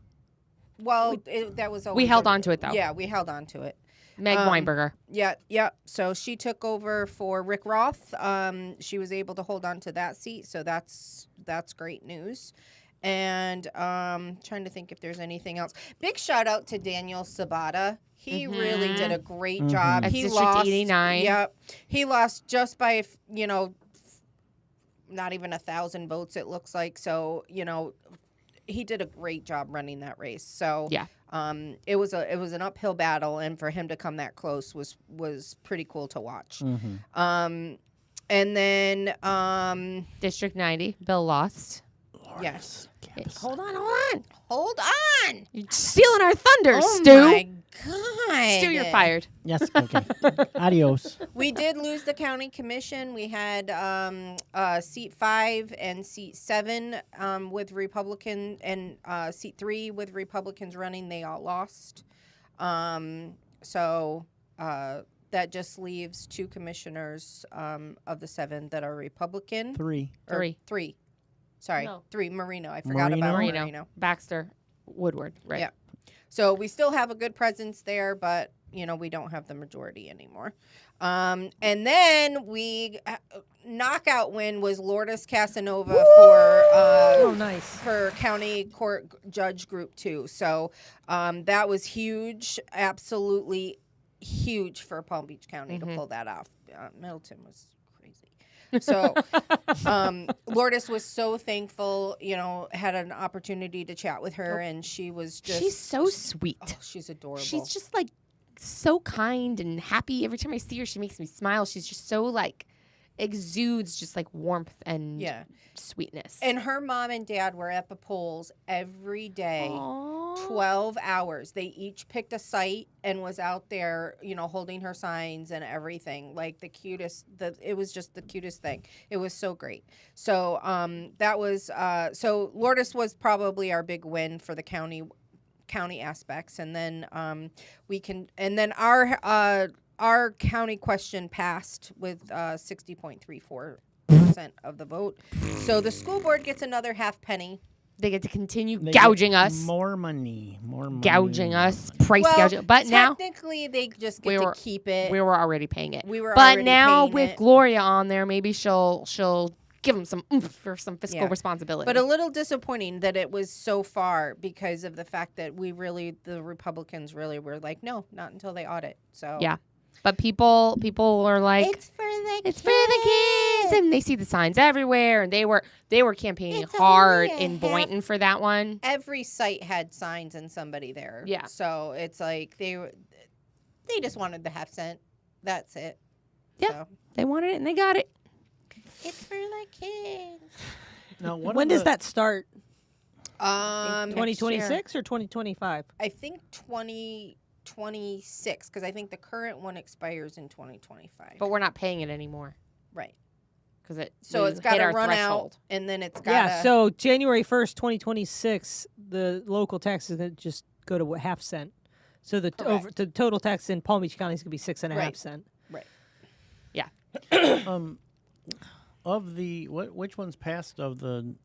That was always We held on to it though. Yeah, we held on to it. Meg Weinberger. Yeah. So she took over for Rick Roth. She was able to hold on to that seat, so that's great news. And trying to think if there's anything else. Big shout out to Daniel Sabata. He really did a great job. That's He District lost 89. Yep. He lost just by not even 1,000 votes, it looks like. So, he did a great job running that race. So Yeah. it was an uphill battle, and for him to come that close was pretty cool to watch. And then District 90, Bill lost. yes. Hold on. Hold on. You're stealing our thunder, Oh Stu. my God. Stu, you're fired. Yes. Okay. Adios. We did lose the county commission. We had seat 5 and seat 7 with Republican, and seat 3 with Republicans running. They all lost. So that just leaves 2 commissioners of the 7 that are Republican. 3. Or 3. Sorry, No. 3. Marino. I forgot about Marino? Marino. Baxter, Woodward, right? Yeah. So we still have a good presence there, but we don't have the majority anymore. And then we knockout win was Lourdes Casanova Oh, nice. for County Court Judge Group 2. So that was huge, absolutely huge for Palm Beach County to pull that off. Middleton was crazy. So Lourdes was so thankful, had an opportunity to chat with her, and she was just... She's so sweet. Oh, she's adorable. She's just like so kind and happy. Every time I see her, she makes me smile. She's just so like exudes just like warmth and sweetness. And her mom and dad were at the polls every day, Aww. 12 hours. They each picked a site and was out there, holding her signs and everything. Like the cutest, it was just the cutest thing. It was so great. So that was, so Lourdes was probably our big win for the county aspects. And then our county question passed with 60.34% of the vote. So the school board gets another half penny. They get to continue They gouging get us, More money. gouging us, price Well, gouging. But now technically they just get to keep it. we were already paying it. We were but already now paying with it. Gloria on there, maybe she'll give them some oomph for some fiscal Yeah. responsibility. But a little disappointing that it was so far because of the fact that the Republicans really were like, no, not until they audit. So Yeah. But people are like, it's for the kids, and they see the signs everywhere, and they were campaigning It's hard only a in half- Boynton for that one. Every site had signs and somebody there. Yeah. So it's like they just wanted the half cent. That's it. Yeah. So. They wanted it, and they got it. It's for the kids. Now, When does that start? 2026 2026 or 2025? I think 2026 because I think the current one expires in 2025. But we're not paying it anymore Right. because So it's got to run out, and then it's got Yeah, so January 1st, 2026, the local tax is going to just go to half cent. So the total tax in Palm Beach County is going to be 6.5 Right. cents. Of the which ones passed of the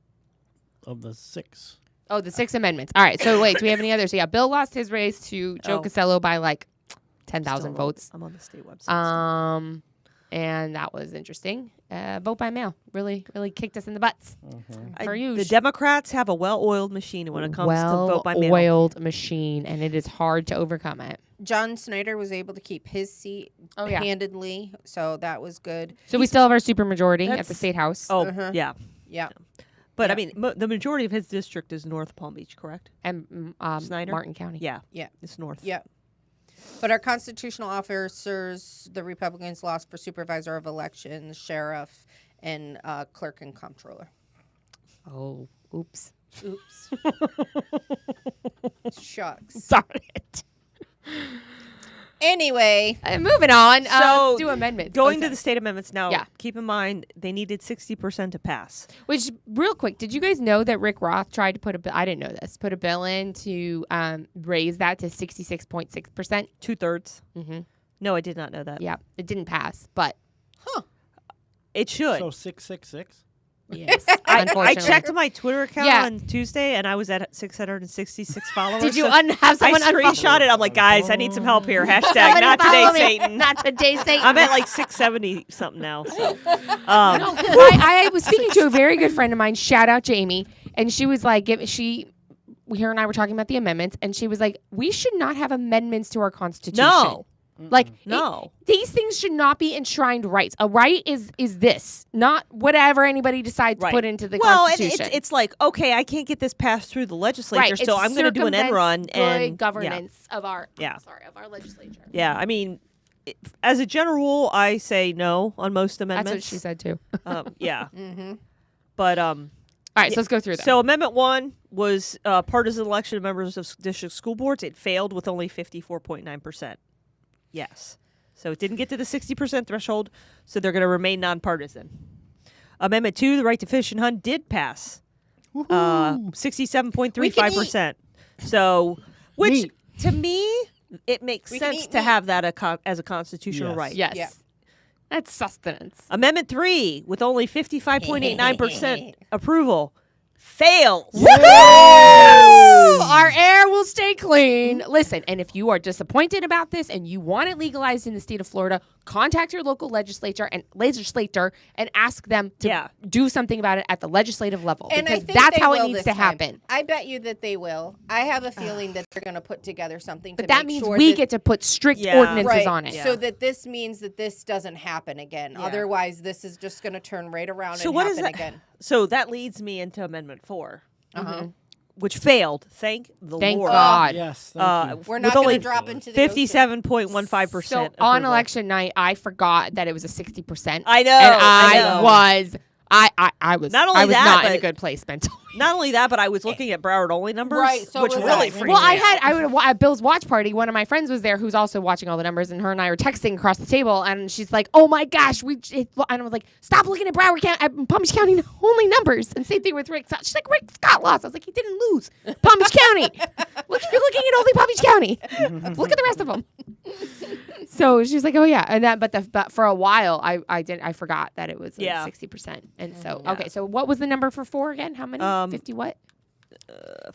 6? Oh, the 6 amendments. All right. So wait, do we have any others? Yeah, Bill lost his race to Joe Oh. Costello by like 10,000 Still votes. I'm on the state website. And that was interesting. Vote by mail really kicked us in the butts. For you, The Democrats have a well-oiled machine when it comes to vote by mail. well-oiled machine, and it is hard to overcome it. John Snyder was able to keep his seat Oh, yeah. handedly, so that was good. So we still have our supermajority at the That's- state house. Oh, Uh-huh. yeah. Yeah. But, Yeah. I mean, the majority of his district is North Palm Beach, correct? And Snyder? Martin County. Yeah. Yeah. It's North. Yeah. But our constitutional officers, the Republicans lost for supervisor of elections, sheriff, and clerk and comptroller. Oh, oops. Oops. Shucks. Darn it. Anyway, Moving on. So, let's do amendments. Going Okay. to the state amendments now, Yeah. keep in mind they needed 60% to pass. Which, real quick, did you guys know that Rick Roth tried to put a bill? I didn't know this. Put a bill in to raise that to 66.6%. 2/3. Mm-hmm. No, I did not know that. Yeah, it didn't pass, but It should. So 666. yes, I unfortunately. checked my Twitter account Yeah. on Tuesday, and I was at 666 followers. Did you so have I someone screenshot it. I'm like, guys, I need some help here. Hashtag Somebody not today, follow me. Satan. Not today, Satan. I'm at like 670 something now. So. No, 'cause I was speaking to a very good friend of mine. Shout out Jamie, and she was like, her and I were talking about the amendments, and she was like, we should not have amendments to our Constitution. No. Like, No. these things should not be enshrined rights. A right is this, not whatever anybody decides to put into the Constitution. And it's like, okay, I can't get this passed through the legislature, so I'm going to do an end run and governance of our of our legislature. Yeah, I mean, as a general rule, I say no on most amendments. That's what she said too. Yeah, but all right, so let's go through that. So Amendment 1 was partisan election of members of district school boards. It failed with only 54.9%. Yes. So it didn't get to the 60% threshold, so they're going to remain nonpartisan. Amendment 2, the right to fish and hunt, did pass. 67.35%. So, which, to me, it makes sense to have that as a constitutional right. Yes. Yeah. That's sustenance. Amendment 3, with only 55.89% approval, fails. Our air will stay clean. Listen, and if you are disappointed about this and you want it legalized in the state of Florida, contact your local legislator and ask them to do something about it at the legislative level, and because that's how it needs to time. happen. I bet you that they will. I have a feeling that they're going to put together something. But to that make means sure we that get to put strict ordinances on it. So that this means that this doesn't happen again. Yeah. Otherwise, this is just going to turn right around So and what happen is that? again. So that leads me into Amendment 4, which failed. Thank the Thank Lord. God. Yes, thank you. We're not going to drop into the 57.15%. So on election night, I forgot that it was a 60%. I know. And I know. I was Not only I was that, not in a but- good place mentally. Not only that, but I was looking at Broward only numbers, Right, so which was really I. freaked Well, me out. I would at Bill's watch party. One of my friends was there, who's also watching all the numbers, and her and I were texting across the table, and she's like, "Oh my gosh, and I was like, stop looking at Broward County, at Palm Beach County only numbers." And same thing with Rick Scott. She's like, "Rick Scott lost." I was like, "He didn't lose. Palm Beach County. Look, you're looking at only Palm Beach County. Look at the rest of them." So she's like, "Oh yeah," and that, but for a while, I forgot that it was 60%, and so okay. So what was the number for 4 again? How many? 50 what?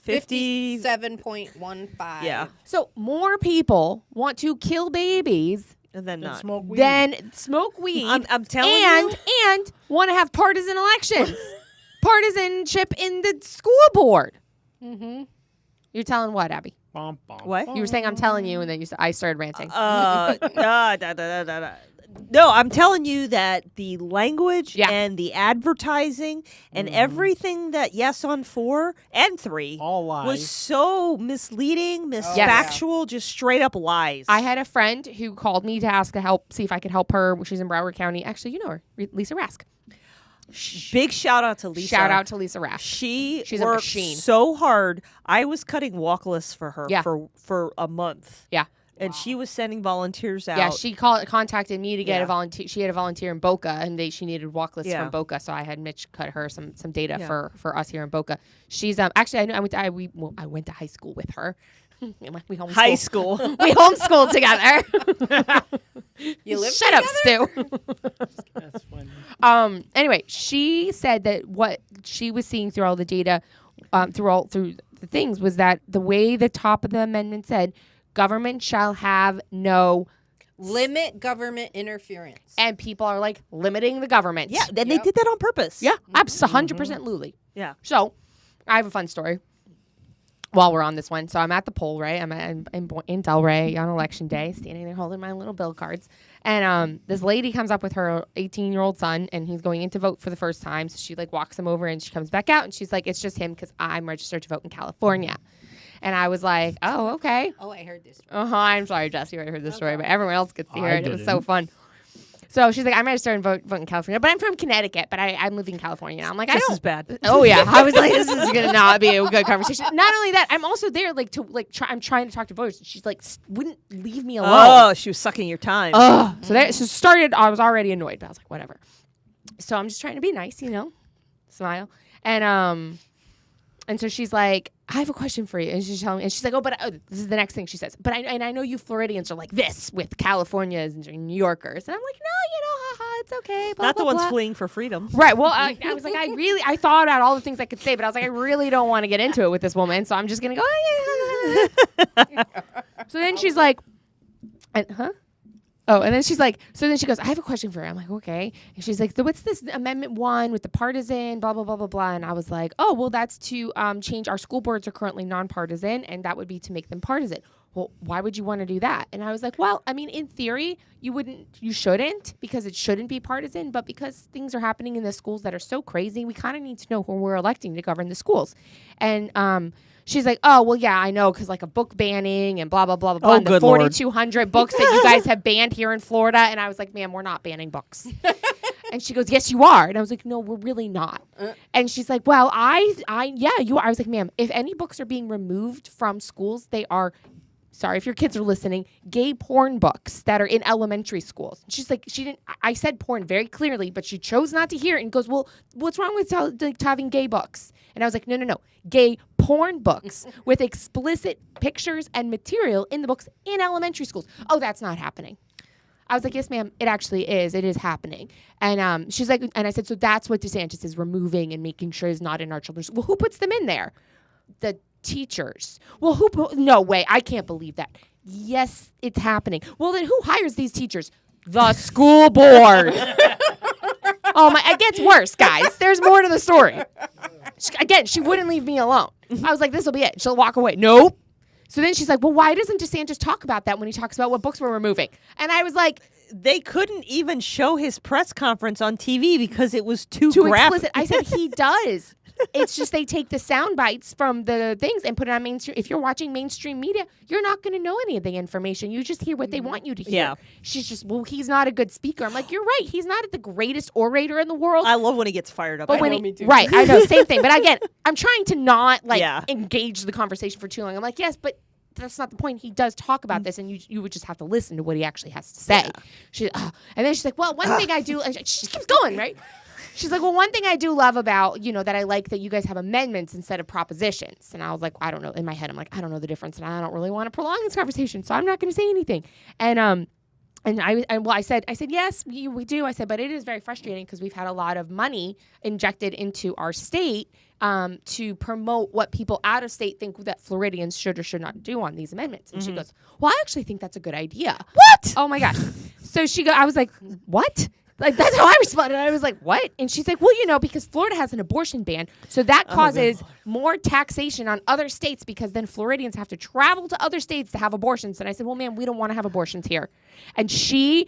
57.15. Yeah. So more people want to kill babies And then not. Smoke weed. than smoke weed. I'm telling you. And want to have partisan elections, partisanship in the school board. Mm-hmm. You're telling what, Abby? Bum, bum, What? You were saying I'm telling you, and then I started ranting. No, I'm telling you that the language Yeah. and the advertising and everything that Yes on 4 and 3 all lies. was so misleading, misfactual, just straight up lies. I had a friend who called me to ask to help, see if I could help her. She's in Broward County. Actually, you know her, Lisa Rask. Big shout out to Lisa. Shout out to Lisa Rask. She's a worked machine. so hard. I was cutting walk lists for her Yeah. for a month. Yeah. And she was sending volunteers out. Yeah, she contacted me to get Yeah. a volunteer. She had a volunteer in Boca, and she needed walk lists Yeah. from Boca, so I had Mitch cut her some data Yeah. for us here in Boca. She's actually I went to high school with her. We homeschooled. High school. We homeschooled together. You live Shut up, Stu. That's funny. Anyway, she said that what she was seeing through all the data, through the things, was that the way the top of the amendment said, government shall have no Limit government interference. and people are like limiting the government. Yeah, and they did that on purpose. Yeah, absolutely, 100% Luli. Yeah. So, I have a fun story while we're on this one. So, I'm at the poll, right? I'm in Delray on election day, standing there holding my little bill cards. And this lady comes up with her 18-year-old son, and he's going in to vote for the first time. So, she walks him over, and she comes back out, and she's like, "It's just him because I'm registered to vote in California." And I was like, "Oh, okay." Oh, I heard this. I'm sorry, Jess, you already heard this story, but everyone else gets to hear I it. It was so didn't. fun. So she's like, "I'm registered and vote in California, but I'm from Connecticut, but I'm living in California." And I'm like, "I Just don't." as bad. Oh yeah, I was like, "This is gonna not be a good conversation." Not only that, I'm also there I'm trying to talk to voters. She's like, wouldn't leave me alone. Oh, she was sucking your time. So started. I was already annoyed, but I was like, whatever. So I'm just trying to be nice, smile, and so she's like, "I have a question for you," and she's telling me, and she's like, this is the next thing she says. But I know you Floridians are like this with Californians and New Yorkers, and I'm like, no, haha, it's okay. Blah, Not blah, the ones blah. fleeing for freedom. Right. Well, I was like, I thought about all the things I could say, but I was like, I really don't want to get into it with this woman, so I'm just gonna go. Oh, yeah. So then she's like, huh? Oh, and then she's like, so then she goes, I have a question for you. I'm like, okay. And she's like, so what's this Amendment 1 with the partisan, blah, blah, blah, blah, blah. And I was like, oh, well, that's to change. Our school boards are currently nonpartisan, and that would be to make them partisan. Well, why would you want to do that? And I was like, well, I mean, in theory, you shouldn't, because it shouldn't be partisan, but because things are happening in the schools that are so crazy, we kind of need to know who we're electing to govern the schools. And she's like, oh, well, yeah, I know, because like a book banning and blah, blah, blah, blah, blah. Oh, And the good Lord. 4,200 books that you guys have banned here in Florida. And I was like, ma'am, we're not banning books. And she goes, yes, you are. And I was like, no, we're really not. And she's like, well, yeah, you are. I was like, ma'am, if any books are being removed from schools, they are, sorry if your kids are listening, gay porn books that are in elementary schools. She's like, I said porn very clearly, but she chose not to hear it and goes, well, what's wrong with having gay books? And I was like, no. Gay porn books with explicit pictures and material in the books in elementary schools. Oh, that's not happening. I was like, yes, ma'am, it actually is. It is happening. And she's like, and I said, so that's what DeSantis is removing and making sure is not in our children's. Well, who puts them in there? The teachers. Well, no way. I can't believe that. Yes, it's happening. Well, then who hires these teachers? The school board. Oh my, it gets worse, guys. There's more to the story. She wouldn't leave me alone. I was like, this will be it. She'll walk away. Nope. So then she's like, well, why doesn't DeSantis talk about that when he talks about what books we're removing? And I was like, they couldn't even show his press conference on TV because it was too graphic. Explicit. I said, he does. It's just they take the sound bites from the things and put it on mainstream. If you're watching mainstream media, you're not going to know any of the information. You just hear what they want you to hear. Yeah. She's just, well, he's not a good speaker. I'm like, you're right. He's not the greatest orator in the world. I love when he gets fired up. But when me too. right, I know, same thing. But again, I'm trying to not Yeah. engage the conversation for too long. I'm like, yes, but that's not the point. He does talk about this, and you would just have to listen to what he actually has to say. Yeah. And then she's like, well, one thing I do, and she keeps going, right? She's like, well, one thing I do love about, that I like that you guys have amendments instead of propositions. And I was like, I don't know. In my head, I'm like, I don't know the difference, and I don't really want to prolong this conversation, so I'm not going to say anything. And I said, yes, we do. I said, but it is very frustrating because we've had a lot of money injected into our state to promote what people out of state think that Floridians should or should not do on these amendments. And she goes, well, I actually think that's a good idea. What? Oh my gosh. So I was like, what? Like, that's how I responded. I was like, what? And she's like, well, because Florida has an abortion ban. So that causes more taxation on other states because then Floridians have to travel to other states to have abortions. And I said, well, ma'am, we don't want to have abortions here. And she,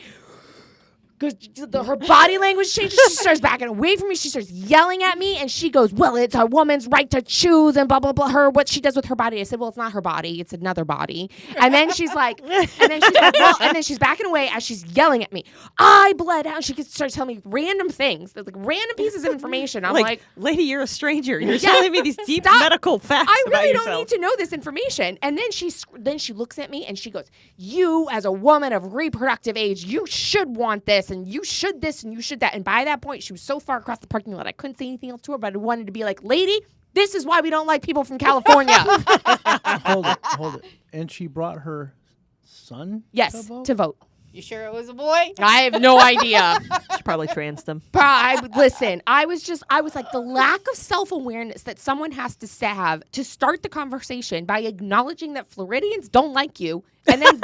her body language changes. She starts backing away from me. She starts yelling at me. And she goes, well, it's a woman's right to choose and blah, blah, blah. What she does with her body. I said, well, it's not her body. It's another body. And then she's like, well, and then she's backing away as she's yelling at me. I bled out. She starts telling me random things, like random pieces of information. I'm like, lady, you're a stranger. You're telling me these deep medical facts I about really yourself. don't need to know this information. And then she looks at me and she goes, you as a woman of reproductive age, you should want this and you should this and you should that. And by that point, she was so far across the parking lot, I couldn't say anything else to her, but I wanted to be like, lady, this is why we don't like people from California. Hold it. And she brought her son Yes, to vote. You sure it was a boy? I have no idea. She probably transed them. Listen, I was like, the lack of self-awareness that someone has to have to start the conversation by acknowledging that Floridians don't like you and then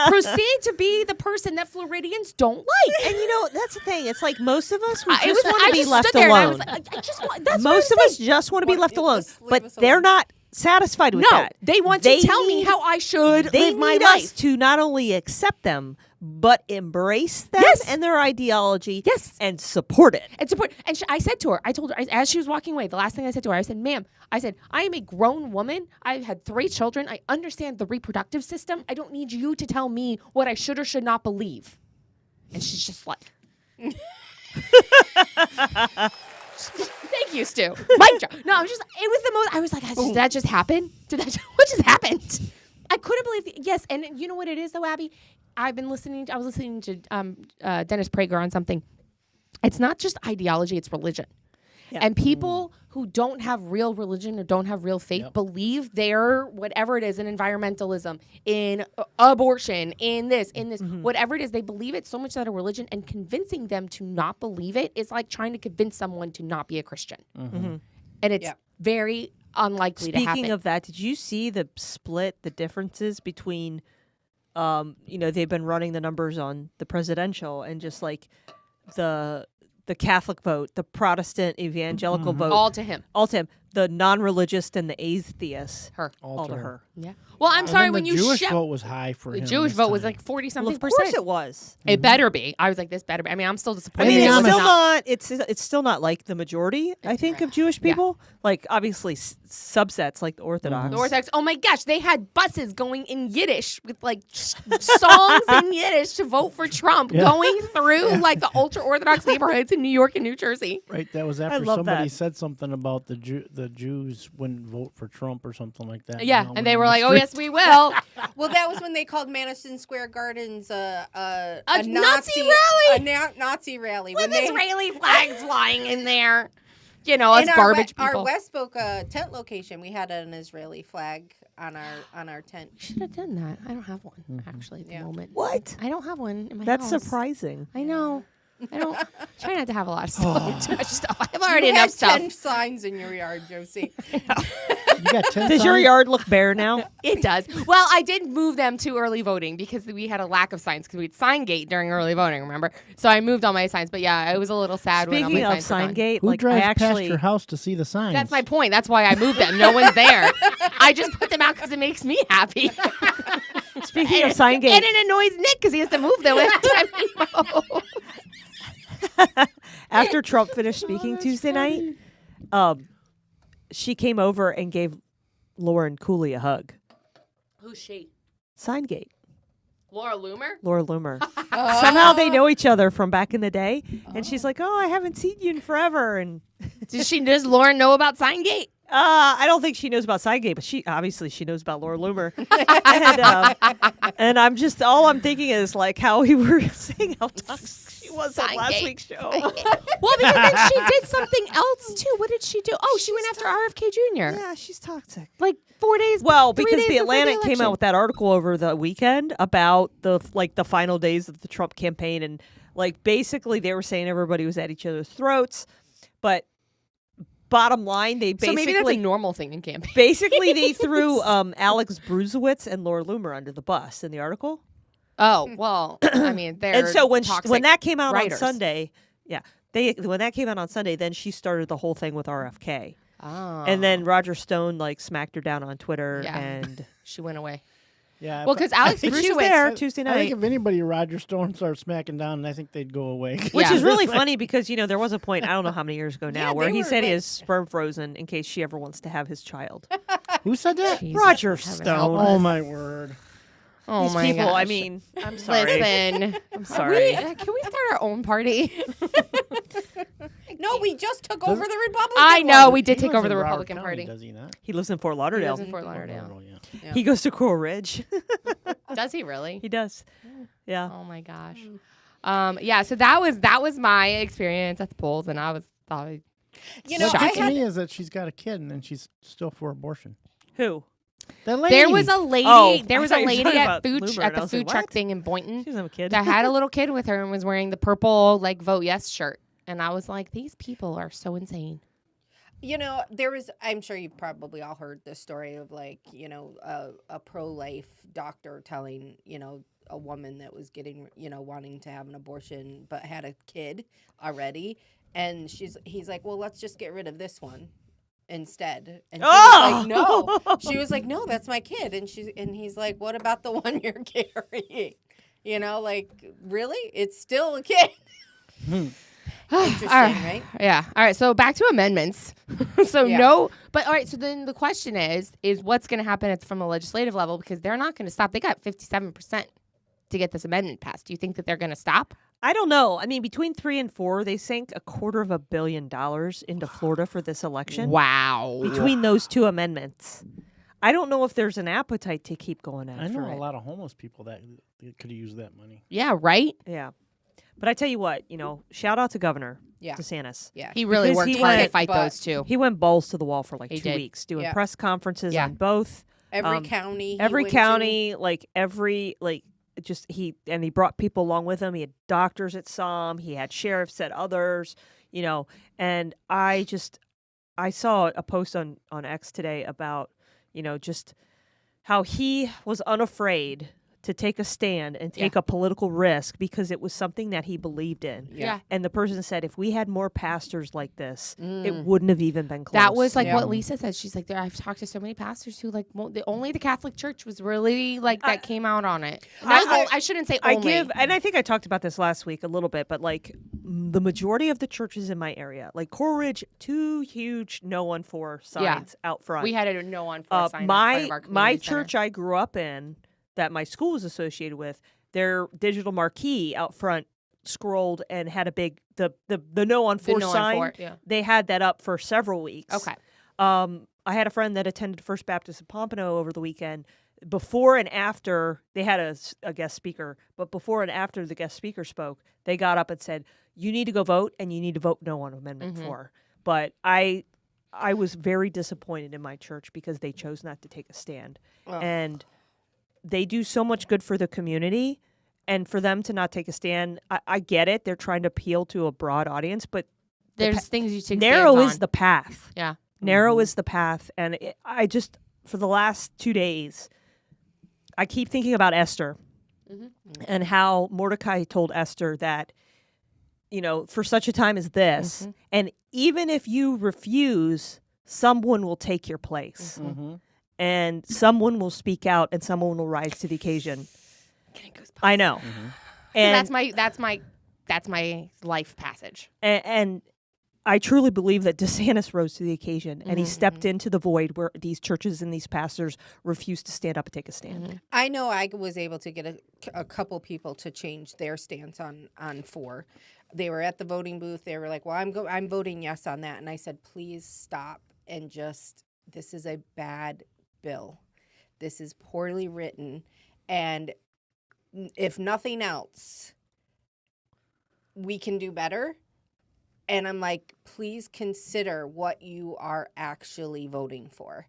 proceed to be the person that Floridians don't like. And that's the thing. It's like most of us I just want to be just left stood there and I alone. was like, I just want, that's Most what of I'm us just want to be Well, left alone. just leave But us they're alone. not satisfied with No, that. they want to tell me how I should They live my need life. us to not only accept them, but embrace them Yes. and their ideology Yes. and support it. And support. And I said to her, I told her, as she was walking away, the last thing I said to her, I said, ma'am, I am a grown woman. I've had 3 children. I understand the reproductive system. I don't need you to tell me what I should or should not believe. And she's just like, thank you, Stu. Mic drop. No, it was the most, I was like, did that just happen? What just happened? I couldn't believe, yes. And you know what it is though, Abby? I was listening to Dennis Prager on something. It's not just ideology, it's religion. Yeah. And people who don't have real religion or don't have real faith believe they're, whatever it is, in environmentalism, in abortion, in this, whatever it is, they believe it so much that a religion, and convincing them to not believe it is like trying to convince someone to not be a Christian. And it's very unlikely to happen. Speaking of that, did you see the differences between they've been running the numbers on the presidential and just like the Catholic vote, the Protestant evangelical vote, All to him. the non-religious and the atheist, Her. all to her. Yeah. Well, I'm And sorry then when the you Jewish shout. vote was high for The him. Jewish this vote was time. like 40 Well, something of course percent. it was. It better be. I was like, this better be. I mean, I'm still I disappointed. mean, it it's was still not. not. It's still not like the majority. I think of Jewish people. Like obviously subsets like the Orthodox. The Orthodox. Oh my gosh, they had buses going in Yiddish with like songs in Yiddish to vote for Trump, going through like the ultra Orthodox neighborhoods in New York and New Jersey. Right, that was after love somebody that. said something about the Jews wouldn't vote for Trump or something like that. Yeah, Now and we're they on were the like, "Oh street. yes, we will." Well, that was when they called Madison Square Gardens a Nazi rally? Nazi rally. With when they, Israeli flags flying in there. You know, us in garbage our people. West Boca tent location, we had an Israeli flag on our tent. Should have done that. I don't have one actually at the moment. What? I don't have one in my That's house. surprising. I know. I don't try not to have a lot of stuff. Too much stuff. I have already You enough had stuff. 10 signs in your yard, Josie. You got 10 Does your signs? yard look bare now? It does. Well, I did move them to early voting because we had a lack of signs because we had sign gate during early voting, remember? So I moved all my signs. But yeah, it was a little sad when all Speaking my of signs were gone. sign gate, Who like drives I past actually your house to see the signs? That's my point. That's why I moved them. No one's there. I just put them out because it makes me happy. speaking of sign And gate, it annoys Nick because he has to move them every time he mows. after Trump finished speaking Tuesday night, she came over and gave Lauren Cooley a hug. Who's she? Sign gate. Laura Loomer? Laura Loomer. Somehow they know each other from back in the day, and she's like, "Oh, I haven't seen you in forever." And Does Lauren know about Signgate? I don't think she knows about Sidegate, but she knows about Laura Loomer. and I'm just all I'm thinking is like how we were saying how toxic she was on last Signgate. week's show. Well, because then she did something else too. What did she do? Oh, she went after RFK Jr. Yeah, she's toxic. Like 4 days. Well, 3 because days the before Atlantic came election. out with that article over the weekend about the final days of the Trump campaign, and like basically they were saying everybody was at each other's throats, but bottom line, they basically So maybe that's a normal thing in campaign. basically they threw Alex Bruzewicz and Laura Loomer under the bus in the article. Oh well, I mean, they're And so when toxic that came out writers. on Sunday, when that came out on Sunday, then she started the whole thing with RFK. Oh. And then Roger Stone like smacked her down on Twitter, Yeah. and she went away. Yeah. Well, because Alex she was Bruce there Tuesday I think night, if anybody Roger Stone started smacking down, I think they'd go away. which Yeah. is really funny because there was a point I don't know how many years ago now Yeah, where they he were said he like- has sperm frozen in case she ever wants to have his child. Who said that? Jesus, Roger heaven Stone. help Oh us. my word. Oh These my people, gosh. I mean, I'm sorry. Listen, I'm sorry. Can we start our own party? No, we just took over the Republican I know one. we did He take lives over in the Broward Republican County, Party. Does he not? He lives in Fort He Lauderdale. lives in Fort Lauderdale. Yeah. He goes to Coral Ridge. Does he really? He does. Yeah. Oh my gosh. Yeah. So that was my experience at the polls, and I was You know, What I gets had me is that she's got a kid and then she's still for abortion. Who? That lady. there was a lady. Oh, there I was thought a you were lady talking at about food Loomer, at and I the was like, food truck what? thing in Boynton She doesn't have a kid. that had a little kid with her and was wearing the purple like vote yes shirt, and I was like, these people are so insane. You know, there was, I'm sure you've probably all heard this story of like, a pro-life doctor telling, a woman that was getting, wanting to have an abortion but had a kid already. And he's like, well, let's just get rid of this one instead. And she was like, no. She was like, no, that's my kid. And he's like, what about the one you're carrying? Really? It's still a kid. Interesting, right? Yeah. All right. So back to amendments. So Yeah. no, but all right. So then the question is what's going to happen from the legislative level, because they're not going to stop. They got 57% to get this amendment passed. Do you think that they're going to stop? I don't know. I mean, between 3 and 4, they sank $250 million into Florida for this election. Wow. Between those two amendments. I don't know if there's an appetite to keep going after I know it. a lot of homeless people that could have used that money. Yeah. Right. Yeah. But I tell you what, shout out to Governor Yeah. DeSantis. Yeah. He really Because worked he hard to went- fight but- those two. He went balls to the wall for like He 2 did. weeks doing Yeah. press conferences Yeah. on both. Every county. he Every went to. county, he brought people along with him. He had doctors at some, he had sheriffs at others, and I saw a post on X today about, just how he was unafraid to take a stand and take a political risk because it was something that he believed in. Yeah. And the person said, if we had more pastors like this, it wouldn't have even been close. That was like what Lisa said. She's like, I've talked to so many pastors who like only the Catholic Church was really like that came out on it. I shouldn't say only. And I think I talked about this last week a little bit, but like the majority of the churches in my area, like Coral Ridge, 2 huge no on 4 signs out front. We had a no on 4 sign. My church I grew up in, that my school was associated with, their digital marquee out front scrolled and had a big the no on 4 sign. They had that up for several weeks. Okay. I had a friend that attended First Baptist in Pompano over the weekend. Before and after, they had a guest speaker, but before and after the guest speaker spoke, they got up and said, you need to go vote, and you need to vote no on Amendment 4. But I was very disappointed in my church because they chose not to take a stand. And they do so much good for the community, and for them to not take a stand, I get it. They're trying to appeal to a broad audience, but there's things you take narrow stands is on. the path. Yeah. Narrow is the path. And I just, for the last 2 days, I keep thinking about Esther and how Mordecai told Esther that, for such a time as this, and even if you refuse, someone will take your place. And someone will speak out, and someone will rise to the occasion. I know, and that's my life passage. And I truly believe that DeSantis rose to the occasion, and he stepped into the void where these churches and these pastors refused to stand up and take a stand. I know I was able to get a couple people to change their stance on 4. They were at the voting booth. They were like, "Well, I'm voting yes on that," and I said, "Please stop and just. This is a bad bill. This is poorly written, and if nothing else, we can do better." And I'm like, please consider what you are actually voting for.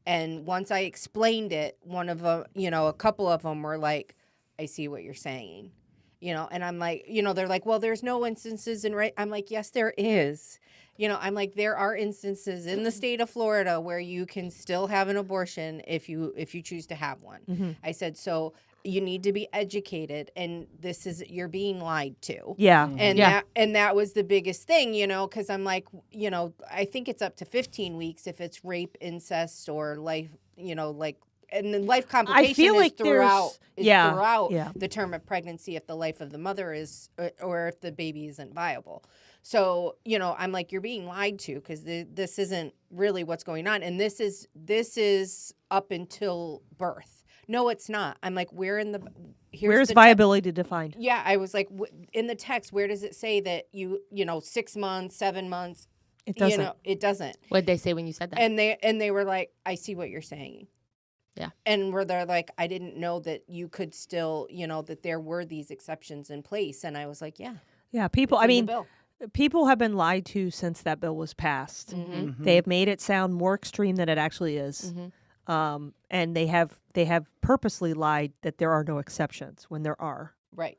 And once I explained it, one of them, a couple of them were like, I see what you're saying. And I'm like, they're like, well, there's no instances in right. I'm like, yes, there is. I'm like, there are instances in the state of Florida where you can still have an abortion if you choose to have one. I said, so you need to be educated, and you're being lied to. Yeah. And that was the biggest thing, because I'm like, I think it's up to 15 weeks if it's rape, incest, or life, and then life complication I feel like throughout throughout the term of pregnancy if the life of the mother is, or if the baby isn't viable. So, I'm like, you're being lied to because this isn't really what's going on. And this is up until birth. No, it's not. I'm like, where's viability defined? Yeah, I was like, in the text, where does it say that 6 months, 7 months? It doesn't. It doesn't. What did they say when you said that? And they were like, I see what you're saying. Yeah. And where they're like, I didn't know that you could still, that there were these exceptions in place. And I was like, yeah. Yeah, people, people have been lied to since that bill was passed. They have made it sound more extreme than it actually is. And they have purposely lied that there are no exceptions when there are. Right.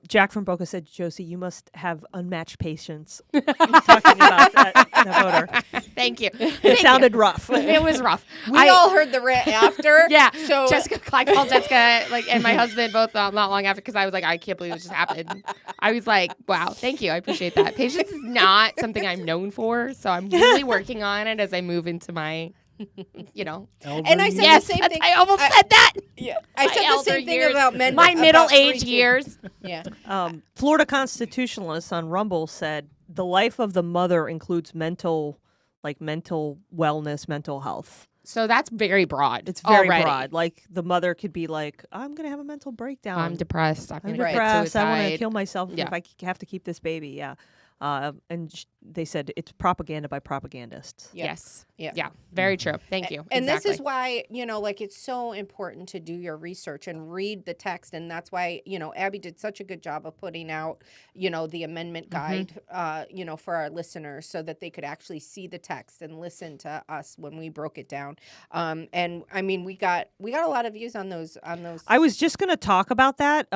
Jack from Boca said, Josie, you must have unmatched patience talking about that voter. Thank you. It sounded rough. It was rough. We all heard the rant after. Yeah. So I called Jessica and my husband both not long after because I was like, I can't believe it just happened. I was like, wow, thank you. I appreciate that. Patience is not something I'm known for. So I'm really working on it as I move into my And I said the same thing. I almost said that. Yeah, I said the same thing about men. My middle-aged years. Yeah. Florida constitutionalists on Rumble said the life of the mother includes mental wellness, mental health. So that's very broad. It's very already. broad. Like the mother could be like, I'm going to have a mental breakdown. I'm depressed. I'm depressed. I want to kill myself Yeah. if I have to keep this baby. Yeah. They said it's propaganda by propagandists. Yes. Yeah. Yeah. Very true. Thank you. And exactly. this is why, it's so important to do your research and read the text. And that's why, Abby did such a good job of putting out, the amendment guide, for our listeners so that they could actually see the text and listen to us when we broke it down. And I mean, we got a lot of views on those. I was just going to talk about that.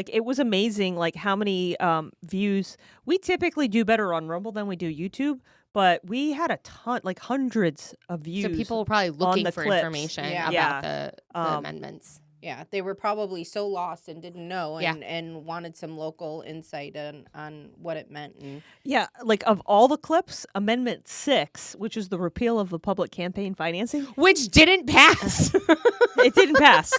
It was amazing, how many views. We typically do better on Rumble than we do YouTube, but we had a ton, hundreds of views. So people were probably looking for clips. information Yeah. about the amendments. Yeah, they were probably so lost and didn't know Yeah. and wanted some local insight on what it meant. And Yeah, like of all the clips, Amendment 6, which is the repeal of the public campaign financing, Which didn't pass. it didn't pass.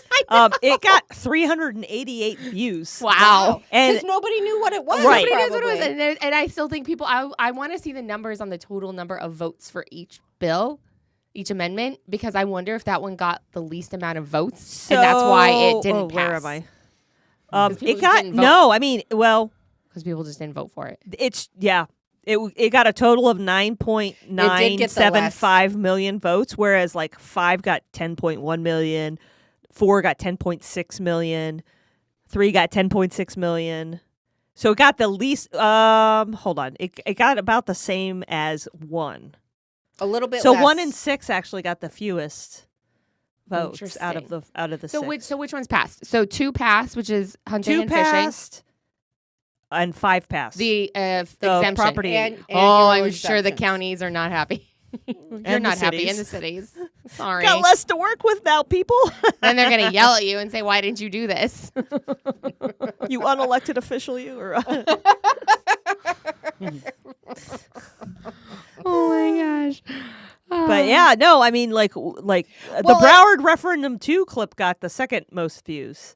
It got 388 views. Wow. And because nobody knew what it was. Right. Nobody knows what it was. probably. And I still think people, I want to see the numbers on the total number of votes for each bill, each amendment, because I wonder if that one got the least amount of votes. And that's why it didn't pass. Where am I? 'Cause people It just got, didn't vote. no, I mean, well, Because people just didn't vote for it. it got a total of It did get the 9.975 million votes, whereas like 5 got 10.1 million, 4 got 10.6 million, 3 got 10.6 million. So it got the least. Hold on, it got about the same as 1. A little bit So less. 1 and 6 actually got the fewest votes out of Interesting. the So 6. which ones passed? So 2 passed, which is hunting 2 and fishing. passed, and 5 passed. The exemption. property. And Oh, annual I'm sure the exemptions. counties are not happy. You're And the not happy in cities. the cities. Sorry. Got less to work with now, people. Then they're going to yell at you and say, why didn't you do this? You unelected official, you. Or Oh my gosh. But yeah, no, I mean, like the Well, Broward referendum 2 clip got the second most views.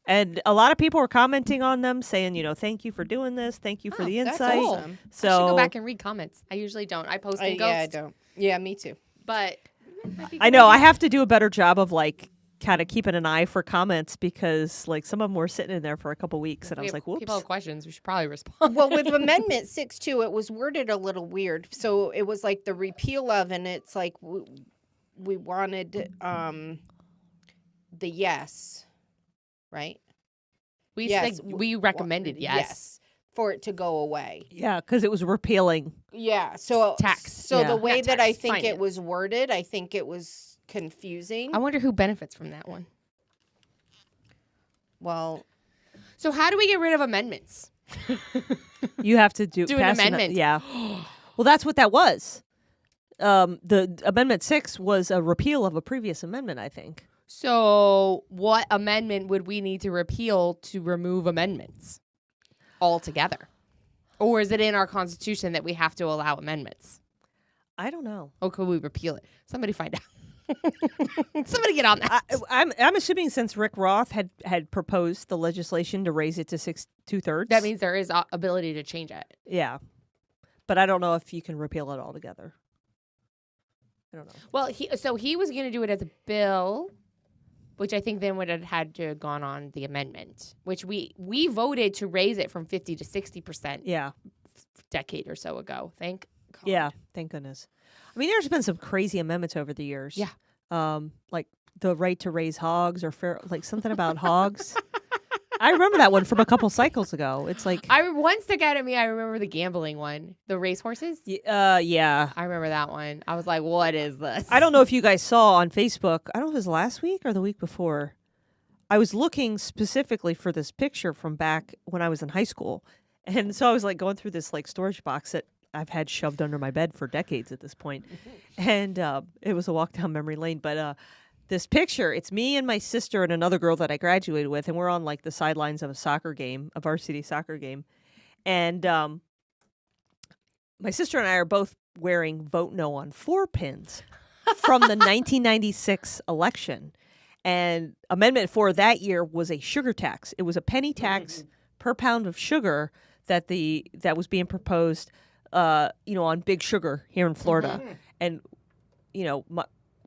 And a lot of people were commenting on them saying, thank you for doing this. Thank you for the That's insight. awesome. So I should go back and read comments. I usually don't. I post and ghost. Yeah, I don't. Yeah, me too. But I know I have to do a better job of like kind of keeping an eye for comments because like some of them were sitting in there for a couple weeks and I was like, whoops. People have questions. We should probably respond. Well, with Amendment 6 too, it was worded a little weird. So it was like the repeal of, and it's like we wanted the yes, right? We Yes, said we recommended yes. for it to go away. Yeah, because it was repealing. Yeah. So Tax. So Yeah. the way Not that tax, I think finance. it was worded, I think it was confusing. I wonder who benefits from that one. Well, So how do we get rid of amendments? You have to Do an pass amendment. Yeah. Well, that's what that was. The Amendment 6 was a repeal of a previous amendment, I think. So what amendment would we need to repeal to remove amendments altogether? Or is it in our Constitution that we have to allow amendments? I don't know. Or could we repeal it? Somebody find out. Somebody get on that. I'm assuming since Rick Roth had proposed the legislation to raise it to 2/3. That means there is ability to change it. Yeah. But I don't know if you can repeal it altogether. I don't know. Well, he was going to do it as a bill, which I think then would have had to have gone on the amendment, which we voted to raise it from 50 to 60% Yeah. decade or so ago. Thank God. Yeah. Thank goodness. I mean, there's been some crazy amendments over the years. Yeah. Like the right to raise hogs or like something about hogs. I remember that one from a couple cycles ago. It's like, One stuck out at me. I remember the gambling one, the racehorses. yeah. I remember that one. I was like, what is this? I don't know if you guys saw on Facebook. I don't know if it was last week or the week before. I was looking specifically for this picture from back when I was in high school. And so I was like going through this like storage box that I've had shoved under my bed for decades at this point. And it was a walk down memory lane. But this picture, it's me and my sister and another girl that I graduated with. And we're on like the sidelines of a soccer game, a varsity soccer game. And my sister and I are both wearing Vote No on 4 pins from the 1996 election. And Amendment 4 that year was a sugar tax. It was a penny tax per pound of sugar that was being proposed, on Big Sugar here in Florida. And,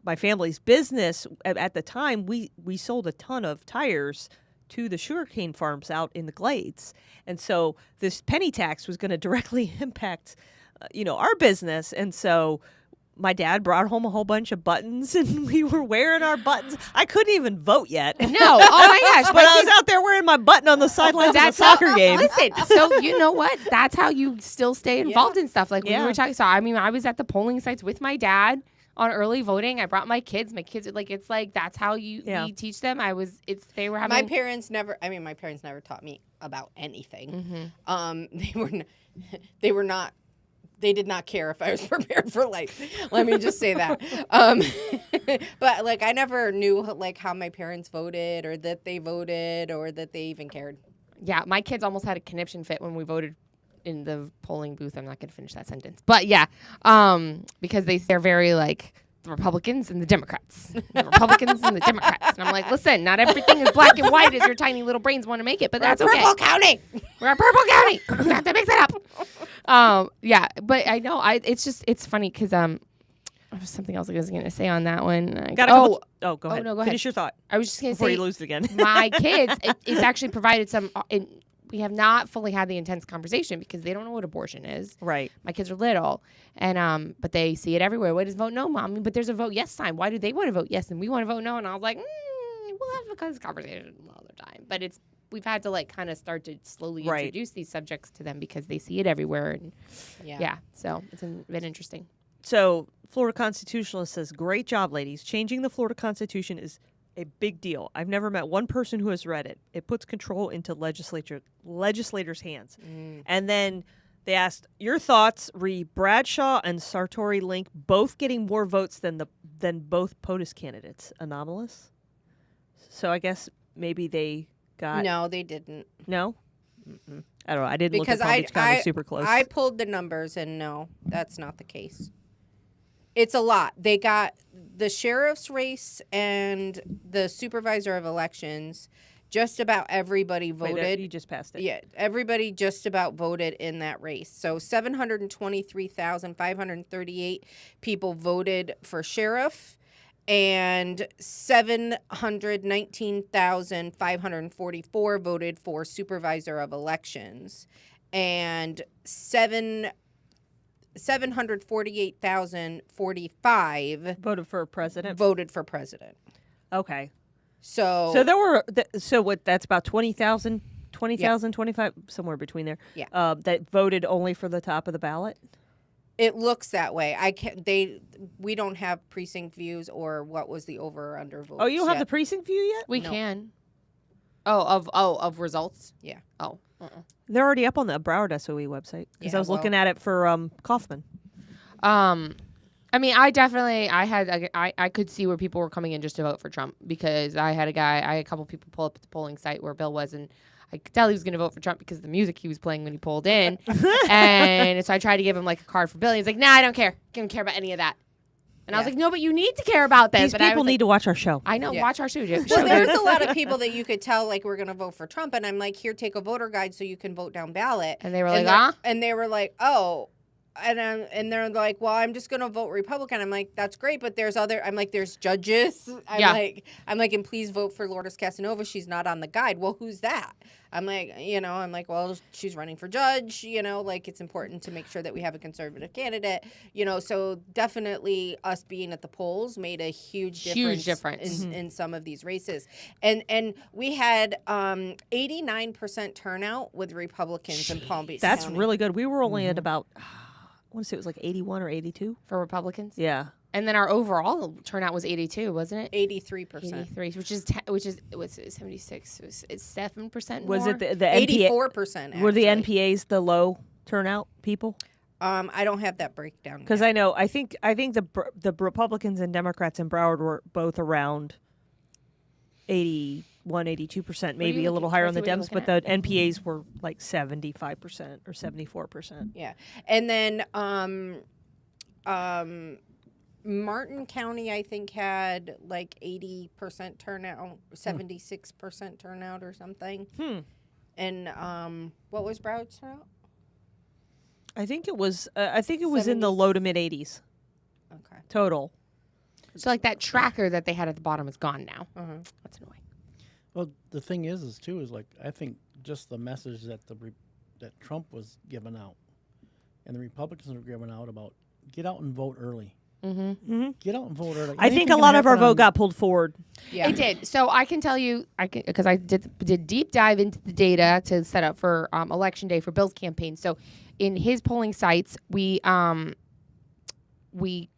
my family's business at the time, we sold a ton of tires to the sugarcane farms out in the glades. And so this penny tax was going to directly impact, our business. And so my dad brought home a whole bunch of buttons and we were wearing our buttons. I couldn't even vote yet. No. Oh my gosh. But I was out there wearing my button on the sidelines of a soccer game. Listen, so you know what? That's how you still stay involved in stuff. Like when we were talking. So I mean, I was at the polling sites with my dad on early voting. I brought my kids. My kids, like, it's like that's how we teach them. They were having. my parents never taught me about anything. They were not they did not care if I was prepared for life. Let me just say that. But like I never knew like how my parents voted or that they voted or that they even cared. Yeah, my kids almost had a conniption fit when we voted in the polling booth. I'm not going to finish that sentence. But yeah, because they're very like the Republicans and the Democrats. The Republicans and the Democrats. And I'm like, listen, not everything is black and white as your tiny little brains want to make it, but that's okay. Purple County. We're at Purple County. We have to mix it up. Yeah, but I know it's funny because there was something else I was going to say on that one. Go ahead. No, go Finish your thought I was just going to before say you lose it again. my kids, it's actually provided some. We have not fully had the intense conversation because they don't know what abortion is. Right. My kids are little, and but they see it everywhere. What does vote no, mommy? But there's a vote yes sign. Why do they want to vote yes and we want to vote no? And I was like, we'll have a conversation another time. But we've had to like kind of start to slowly introduce these subjects to them because they see it everywhere. And yeah so it's been interesting. So Florida Constitutionalist says, great job, ladies. Changing the Florida Constitution is a big deal. I've never met one person who has read it. It puts control into legislators' hands. And then they asked, your thoughts, re Bradshaw and Sartori Link both getting more votes than both POTUS candidates. Anomalous? So I guess maybe they got... No, they didn't. No? Mm-mm. I don't know. I didn't because look at Palm Beach County super close. I pulled the numbers and no, that's not the case. It's a lot. They got the sheriff's race and the supervisor of elections. Just about everybody voted. Wait, you just passed it. Yeah, everybody just about voted in that race. So 723,538 people voted for sheriff and 719,544 voted for supervisor of elections. And 748,045 voted for president. Okay. So there were that's about 20,000, 25 somewhere between there. Yeah. That voted only for the top of the ballot. It looks that way. We don't have precinct views or what was the over or under votes. Oh, you don't have yet. the precinct view yet? We No. can. Of results. Yeah. Oh. They're already up on the Broward SOE website because Yeah, I was looking at it for Kaufman. I mean, I could see where people were coming in just to vote for Trump because I had a couple people pull up at the polling site where Bill was, and I could tell he was going to vote for Trump because of the music he was playing when he pulled in. And so I tried to give him like a card for Bill. He's like, nah, I don't care. Don't care about any of that. And I was like, no, but you need to care about this. These but people need to watch our show. I know. Yeah. Watch our show. Well, there's a lot of people that you could tell like we're going to vote for Trump, and I'm like, here, take a voter guide so you can vote down ballot. And they were like, and they were like, oh. And they're like, well, I'm just gonna vote Republican. I'm like, that's great, but there's judges. I'm like, and please vote for Lourdes Casanova. She's not on the guide. Well, who's that? I'm like, well, she's running for judge. Like it's important to make sure that we have a conservative candidate. So definitely us being at the polls made a huge difference. In some of these races, and we had 89% turnout with Republicans in Palm Beach. That's County. really good. We were only at about. I want to say it was like 81 or 82 for Republicans. Yeah, and then our overall turnout was 82, wasn't it? 83%. 83, which is what's 76? It's 7% more. Was it the 84%? Were the NPAs the low turnout people? I don't have that breakdown because I know. I think the Republicans and Democrats in Broward were both around 81, 82%, maybe a little higher on the Dems, but the NPAs were like 75% or 74%. Yeah. And then Martin County, I think, had like 80% turnout, 76% turnout or something. And what was Broward's turnout? I think it was in the low to mid 80s. Okay. Total. So like that tracker that they had at the bottom is gone now. That's annoying. Well, the thing is like I think just the message that that Trump was giving out, and the Republicans were giving out about get out and vote early. Get out and vote early. I think a lot of our vote got pulled forward. Yeah, it did. So I can tell you, because I did deep dive into the data to set up for election day for Bill's campaign. So in his polling sites, we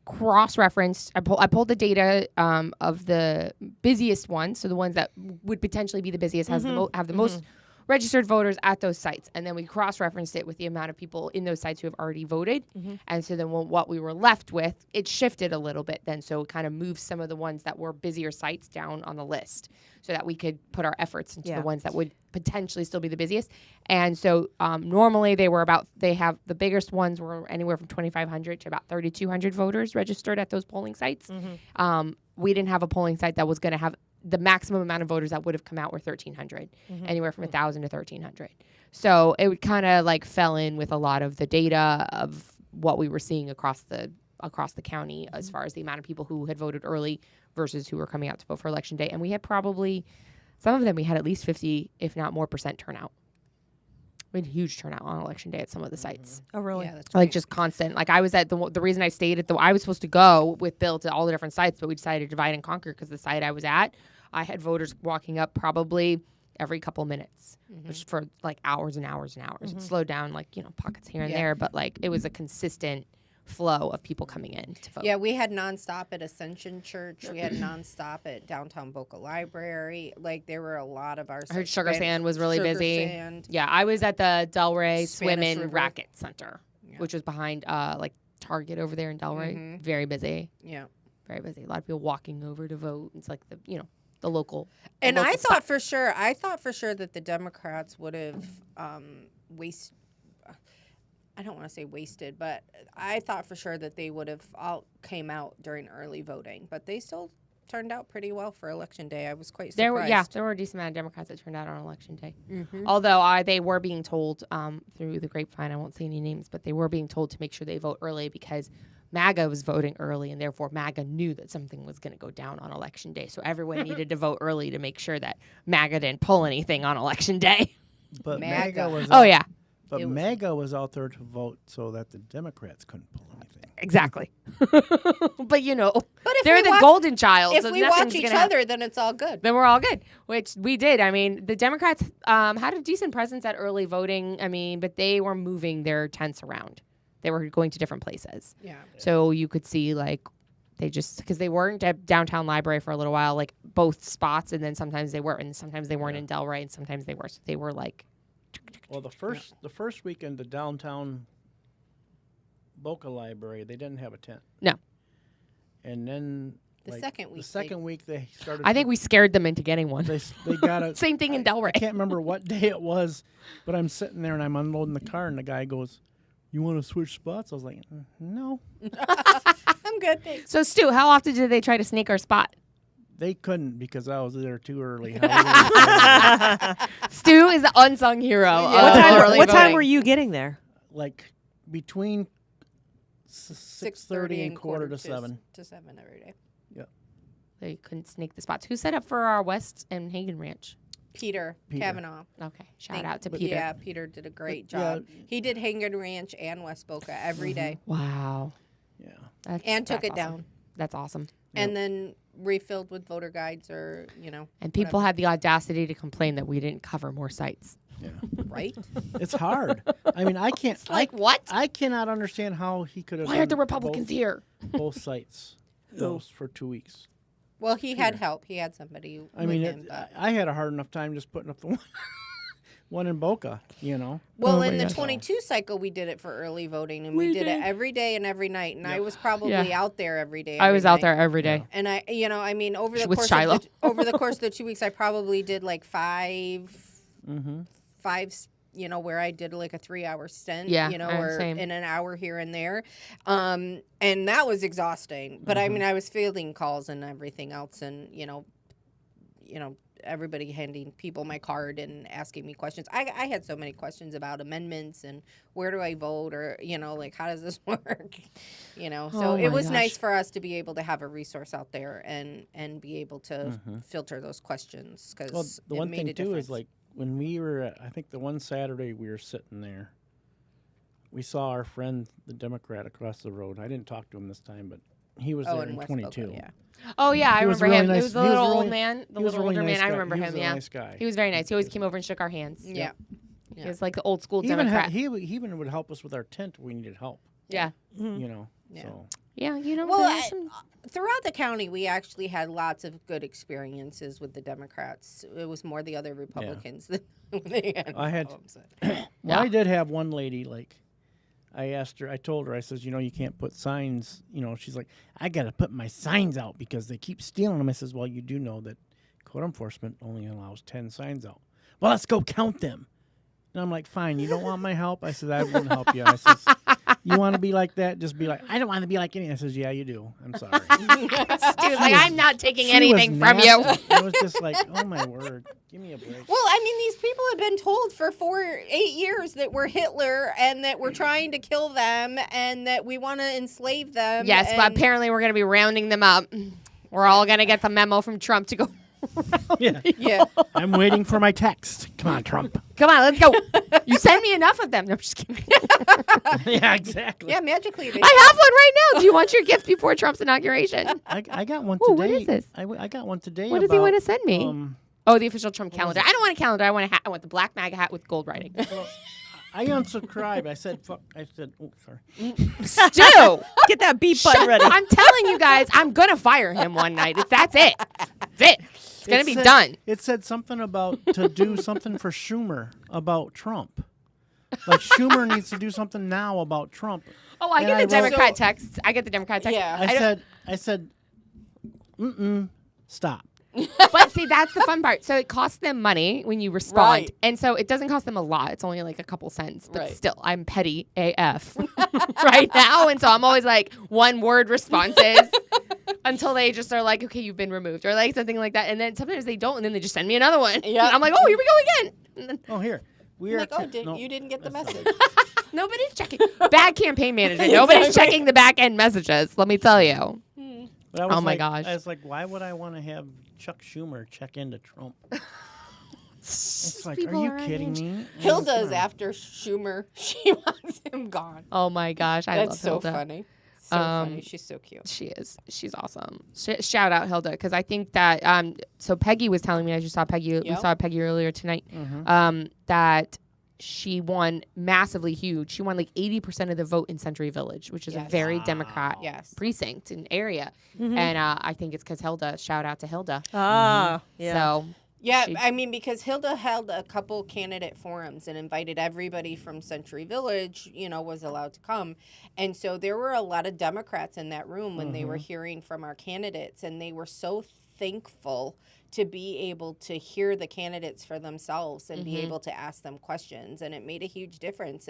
cross-referenced. I pulled the data of the busiest ones, so the ones that would potentially be the busiest have the most registered voters at those sites. And then we cross-referenced it with the amount of people in those sites who have already voted. And so then what we were left with, it shifted a little bit then. So it kind of moved some of the ones that were busier sites down on the list so that we could put our efforts into the ones that would potentially still be the busiest. And so normally they have the biggest ones were anywhere from 2,500 to about 3,200 voters registered at those polling sites. We didn't have a polling site that was going to have the maximum amount of voters that would have come out were 1,300, anywhere from 1,000 to 1,300. So it would kind of like fell in with a lot of the data of what we were seeing across the county as far as the amount of people who had voted early versus who were coming out to vote for election day. And we had probably, some of them we had at least 50, if not more % turnout. We had a huge turnout on election day at some of the sites. Oh, really? Yeah, that's Like great. just constant. Like I was at the reason I stayed at I was supposed to go with Bill to all the different sites, but we decided to divide and conquer because the site I was at, I had voters walking up probably every couple minutes, which for like hours and hours and hours. It slowed down like, pockets here and there, but like it was a consistent flow of people coming in to vote. Yeah, we had nonstop at Ascension Church. We had nonstop at downtown Boca Library. Like there were a lot of our. I heard Sugar Sand was really Sugar busy. Sand. Yeah, I was at the Delray Swim Spanish and River. Racket Center, which was behind like Target over there in Delray. Very busy. Yeah. Very busy. A lot of people walking over to vote. It's like the local. And local I spot. thought for sure that the Democrats would have wasted. I don't want to say wasted, but I thought for sure that they would have all came out during early voting, but they still turned out pretty well for election day. I was quite surprised. There were a decent amount of Democrats that turned out on election day. Although they were being told through the grapevine, I won't say any names, but they were being told to make sure they vote early because MAGA was voting early, and therefore MAGA knew that something was going to go down on election day. So everyone needed to vote early to make sure that MAGA didn't pull anything on election day. But MAGA. MAGA was Oh yeah, But MAGA was out there to vote so that the Democrats couldn't pull anything. exactly. But if they're we the watch- golden child. If so we nothing's watch each gonna happen. other, then it's all good. Then we're all good, which we did. I mean, the Democrats had a decent presence at early voting. I mean, but they were moving their tents around. They were going to different places. Yeah. So you could see like they just because they weren't at downtown library for a little while, like both spots, and then sometimes they were, and sometimes they weren't in Delray, and sometimes they were. So they were like. Well, the first weekend, the downtown Boca Library, they didn't have a tent. No. And then The second week. the second week they started. I think we scared them into getting one. they got a Same thing in I Delray. can't remember what day it was, but I'm sitting there and I'm unloading the car, and the guy goes, "You want to switch spots?" I was like, "No." I'm good. Thanks. So Stu, how often did they try to sneak our spot? They couldn't because I was there too early. Stu is the unsung hero. Yeah. Of early What time voting. were you getting there? Like between 6:30 and quarter to 7. To 7 every day. They couldn't sneak the spots. Who set up for our West and Hagen Ranch? Peter Kavanaugh. Okay, shout out to Peter. Yeah, Peter did a great yeah. job. He did Hagen Ranch and West Boca every day, Wow. Yeah. and took that's it awesome. down, That's awesome. and then refilled with voter guides or And people had the audacity to complain that we didn't cover more sites. Yeah. right. It's hard. I mean, I can't. Like what? I cannot understand how he could have. Why aren't the done Republicans here? both sites those for 2 weeks? Well, he had help. He had somebody. I mean, with him, but- I had a hard enough time just putting up the one in Boca. Well, Oh in my the gosh. 22 cycle, we did it for early voting, and we did it every day and every night. And I was probably out there every day. I every was out night. there every day. And I mean, over the With course Shiloh. of over the course of the 2 weeks, I probably did like five, where I did like a 3-hour stint, Yeah, or same. in an hour here and there. And that was exhausting. But I mean, I was fielding calls and everything else, and everybody handing people my card and asking me questions. I had so many questions about amendments and where do I vote, or like how does this work, So Oh it my was gosh. nice for us to be able to have a resource out there and be able to filter those questions, because Well, the one made thing a too difference. is like when we were, I think the one Saturday we were sitting there, we saw our friend, the Democrat, across the road. I didn't talk to him this time, but he was there in in West 22. Boca, yeah. Oh yeah, I He was remember him. really He nice. was the He was little really- old man, the he was a little really older nice man. I guy. remember He him. was a Yeah, nice guy. he was very nice. He always came over and shook our hands. Yeah. He was like the old school He even, Democrat. he even would help us with our tent if we needed help. Yeah. You know. Yeah. So Yeah, you know. Well, there's some- throughout the county, we actually had lots of good experiences with the Democrats. It was more the other Republicans than they had. I had- problems with. Well, Yeah. I did have one lady, like, I told her, I says, you can't put signs, she's like, I got to put my signs out because they keep stealing them. I says, well, you do know that code enforcement only allows 10 signs out. Well, let's go count them. And I'm like, fine, you don't want my help? I said, I wouldn't help you. I says, you want to be like that? Just be like, I don't want to be like any. I says, yeah, you do. I'm sorry. Dude, like, I'm not taking She anything was from you. nasty. It was just like, oh my word, give me a break. Well, I mean, these people have been told for 8 years that we're Hitler and that we're trying to kill them and that we want to enslave them. Yes, but and- apparently we're going to be rounding them up. We're all going to get the memo from Trump to go. Yeah, Yeah. I'm waiting for my text. Come on, Trump. Come on, let's go. You send me enough of them. No, I'm just kidding. Yeah, exactly. Yeah, magically. They I have one right now. Do you want your gift before Trump's inauguration? I got one Ooh, today. what is this? I got one today. What does he want to send me? Oh, the official Trump calendar. I don't want a calendar. I want a hat. I want the black MAGA hat with gold writing. I unsubscribed. I said, fuck. I said, oh, sorry. Stu, Get that beep button ready. I'm telling you guys, I'm going to fire him one night. That's it. That's it. It's going to be said- done. It said something about to do something for Schumer about Trump. Like Schumer needs to do something now about Trump. Oh, I And get the I wrote- Democrat texts. I get the Democrat texts. Yeah. I said, stop. But see, that's the fun part. So it costs them money when you respond. Right. And so it doesn't cost them a lot. It's only like a couple cents. But Right. still, I'm petty AF right now. And so I'm always like one word responses until they just are like, okay, you've been removed or like something like that. And then sometimes they don't. And then they just send me another one. Yeah. And I'm like, oh, here we go again. And then Oh, here. We are. like, oh, no, you didn't get the that's not- message. nobody's checking. Bad campaign manager. Nobody's Exactly. checking the back end messages. Let me tell you. But I was Oh my like- gosh. I was like, why would I want to have Chuck Schumer check into Trump? It's like, People are you are kidding unhinged. me? Hilda's after Schumer. She wants him gone. Oh my gosh. I That's love so Hilda. funny. So funny. She's so cute. She is. She's awesome. Shout out Hilda because I think that so Peggy was telling me as you saw Peggy we Yep. saw Peggy earlier tonight that she won massively huge. She won like 80% of the vote in Century Village, which is a Yes. very Democrat Yes. precinct and area. Mm-hmm. And I think it's because Hilda. Shout out to Hilda. Ah, yeah. So Yeah, She- I mean, because Hilda held a couple candidate forums and invited everybody from Century Village, was allowed to come. And so there were a lot of Democrats in that room when they were hearing from our candidates, and they were so thankful to be able to hear the candidates for themselves and be able to ask them questions, and it made a huge difference.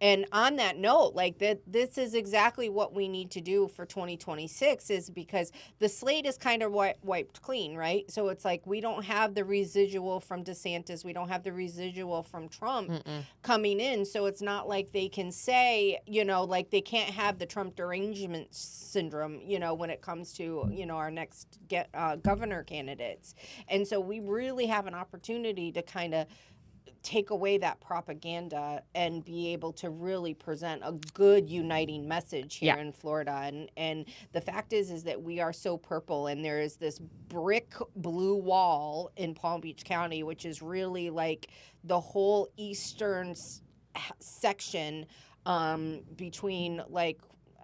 And on that note, like this is exactly what we need to do for 2026, is because the slate is kind of wiped clean, right? So it's like we don't have the residual from DeSantis, we don't have the residual from Trump coming in, so it's not like they can say, like they can't have the Trump derangement syndrome, when it comes to our next governor candidates. And so we really have an opportunity to kind of take away that propaganda and be able to really present a good uniting message here in Florida. And the fact is that we are so purple, and there is this brick blue wall in Palm Beach County, which is really like the whole eastern section between like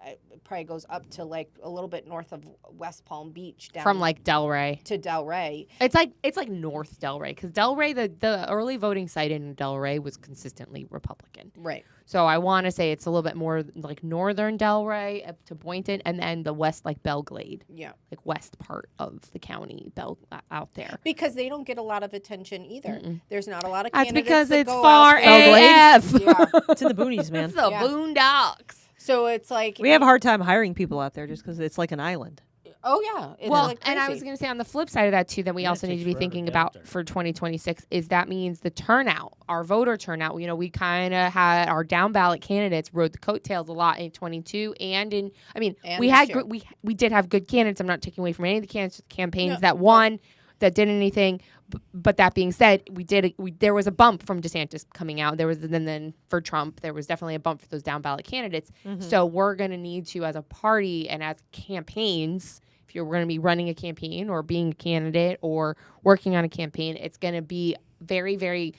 it probably goes up to like a little bit north of West Palm Beach down from like Delray. to Delray. It's like North Delray because Delray, the early voting site in Delray was consistently Republican. Right. So I want to say it's a little bit more like northern Delray up to Boynton, and then the west, like Belglade, Yeah. like west part of the county, out there. Because they don't get a lot of attention either. There's not a lot of That's candidates because that it's go far out there. AF. Yeah. It's in the boonies, man. It's the Yeah. boondocks. So it's like We have a hard time hiring people out there just because it's like an island. oh yeah, it's Well, like and I crazy. was going to say on the flip side of that too, that we Yeah, it also need takes to be forever to thinking get out about there. for 2026 is that means the turnout, our voter turnout. We kind of had our down ballot candidates rode the coattails a lot in 22 and in. I mean, And we this had year. we did have good candidates. I'm not taking away from any of the campaigns No, that won, that did anything. But that being said, there was a bump from DeSantis coming out. There was then for Trump, there was definitely a bump for those down ballot candidates. So we're going to need to, as a party and as campaigns, if you're going to be running a campaign or being a candidate or working on a campaign, it's going to be very, very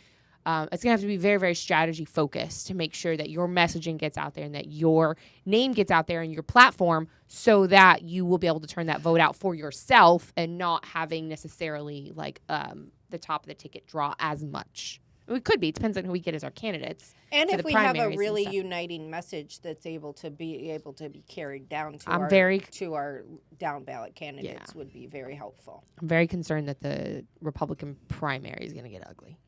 it's going to have to be very, very strategy focused to make sure that your messaging gets out there and that your name gets out there and your platform so that you will be able to turn that vote out for yourself and not having necessarily like the top of the ticket draw as much. It could be. It depends on who we get as our candidates. And to if the we have a primaries and really stuff. uniting message that's able to be carried down to our down ballot candidates would be very helpful. I'm very concerned that the Republican primary is going to get ugly.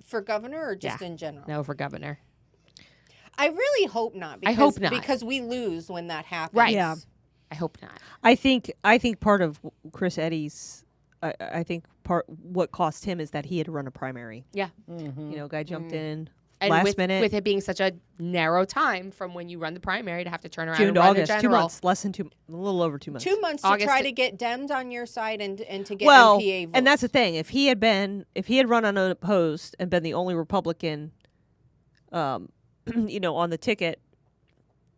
For governor or just in general? No, for governor. I really hope not. Because, I hope not. Because we lose when that happens. Right. Yeah. I hope not. I think part of Chris Eddy's, I think what cost him is that he had to run a primary. Yeah. Mm-hmm. You know, guy jumped in And last minute. with it being such a narrow time from when you run the primary to have to turn around June and to run August, a 2 general. months, a little over 2 months. 2 months August to try to- to get Dems on your side and to get Well, MPA votes. and that's the thing. If he had run unopposed and been the only Republican, on the ticket,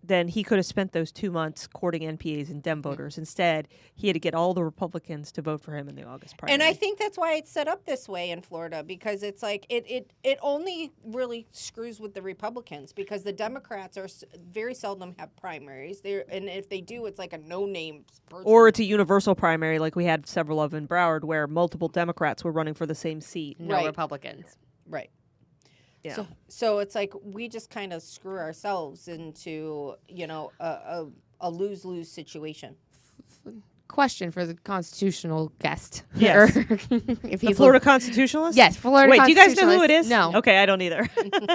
then he could have spent those 2 months courting NPAs and Dem voters. Instead, he had to get all the Republicans to vote for him in the August primary. And I think that's why it's set up this way in Florida, because it's like it only really screws with the Republicans, because the Democrats very seldom have primaries. And if they do, it's like a no-name person. Or it's a universal primary like we had several of in Broward where multiple Democrats were running for the same seat. No Right. Republicans. Right. Yeah. So it's like we just kind of screw ourselves into, a lose-lose situation. Question for the constitutional guest. Yes. Or if The he's Florida Constitutionalist? Yes, Florida. Wait, do you guys know who it Constitutionalist. is? No. Okay, I don't either.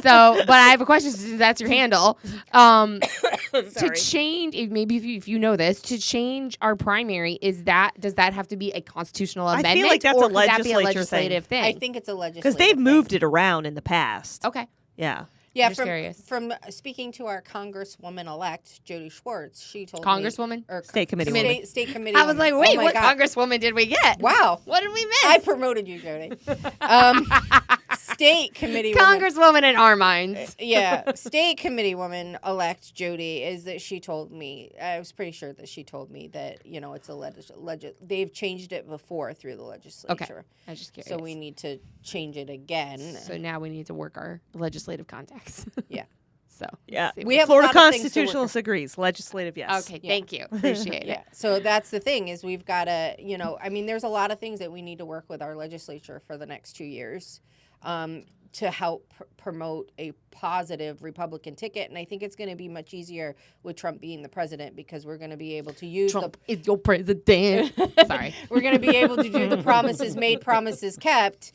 So, but I have a question since that's your handle. To Sorry. change, if you know this, to change our primary, does that have to be a constitutional I feel amendment, like that's or a could that be a legislature legislative thing? I think it's a legislative Because they've thing. moved it around in the past. Okay. Yeah. Yeah, I'm just curious. from speaking to our Congresswoman-elect, Jody Schwartz, she told Congresswoman? me... Or State committee woman. State committee I was woman. like, wait, Oh my what God. congresswoman did we get? Wow. What did we miss? I promoted you, Jody. State committee woman. Congresswoman in our minds. Yeah, state committee woman elect Jody is that she told me. I was pretty sure that she told me that it's a they've changed it before through the legislature. I was just curious. So we need to change it again. So now we need to work our legislative contacts. Yeah. So Yeah. see We what- have a Florida lot of things to work Constitutionalist agrees. Legislative, yes. Okay, Yeah. thank you. Appreciate Yeah. it. So that's the thing is we've got to, there's a lot of things that we need to work with our legislature for the next 2 years to help promote a positive Republican ticket. And I think it's going to be much easier with Trump being the president because we're going to be able to use Trump is your president. Sorry. we're going to be able to do the promises made, promises kept,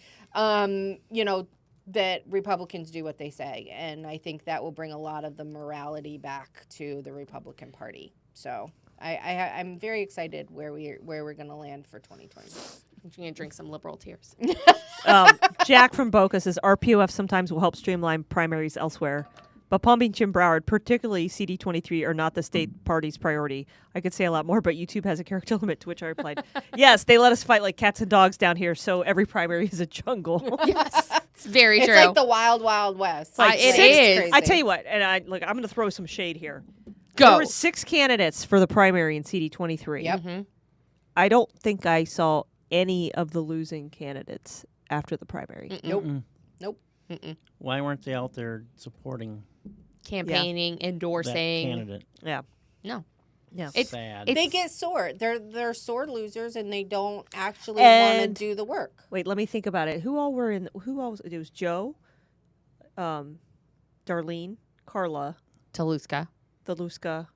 that Republicans do what they say. And I think that will bring a lot of the morality back to the Republican Party. So I'm very excited where we're going to land for 2020. I'm going to drink some liberal tears. Jack from Boca says RPOF sometimes will help streamline primaries elsewhere, but Palm Beach and Broward, particularly CD23, are not the state party's priority. I could say a lot more, but YouTube has a character limit, to which I replied, yes, they let us fight like cats and dogs down here, so every primary is a jungle. Yes, it's very It's true. like the wild, wild west. Like, it It's is. crazy. I tell you what, and I'm going to throw some shade here. Go. There were 6 candidates for the primary in CD23. Yep. Mhm. I don't think I saw any of the losing candidates after the primary. Nope. Mm-mm. Nope. Mm-mm. Why weren't they out there supporting Campaigning, that endorsing. candidate? Yeah. No. Yeah. It's- Sad. it's- They get sore. They're sore losers, and they don't actually want to And- do the work. Wait, let me think about it. Who all? It was Joe, Darlene, Carla, Taluska, Daluska,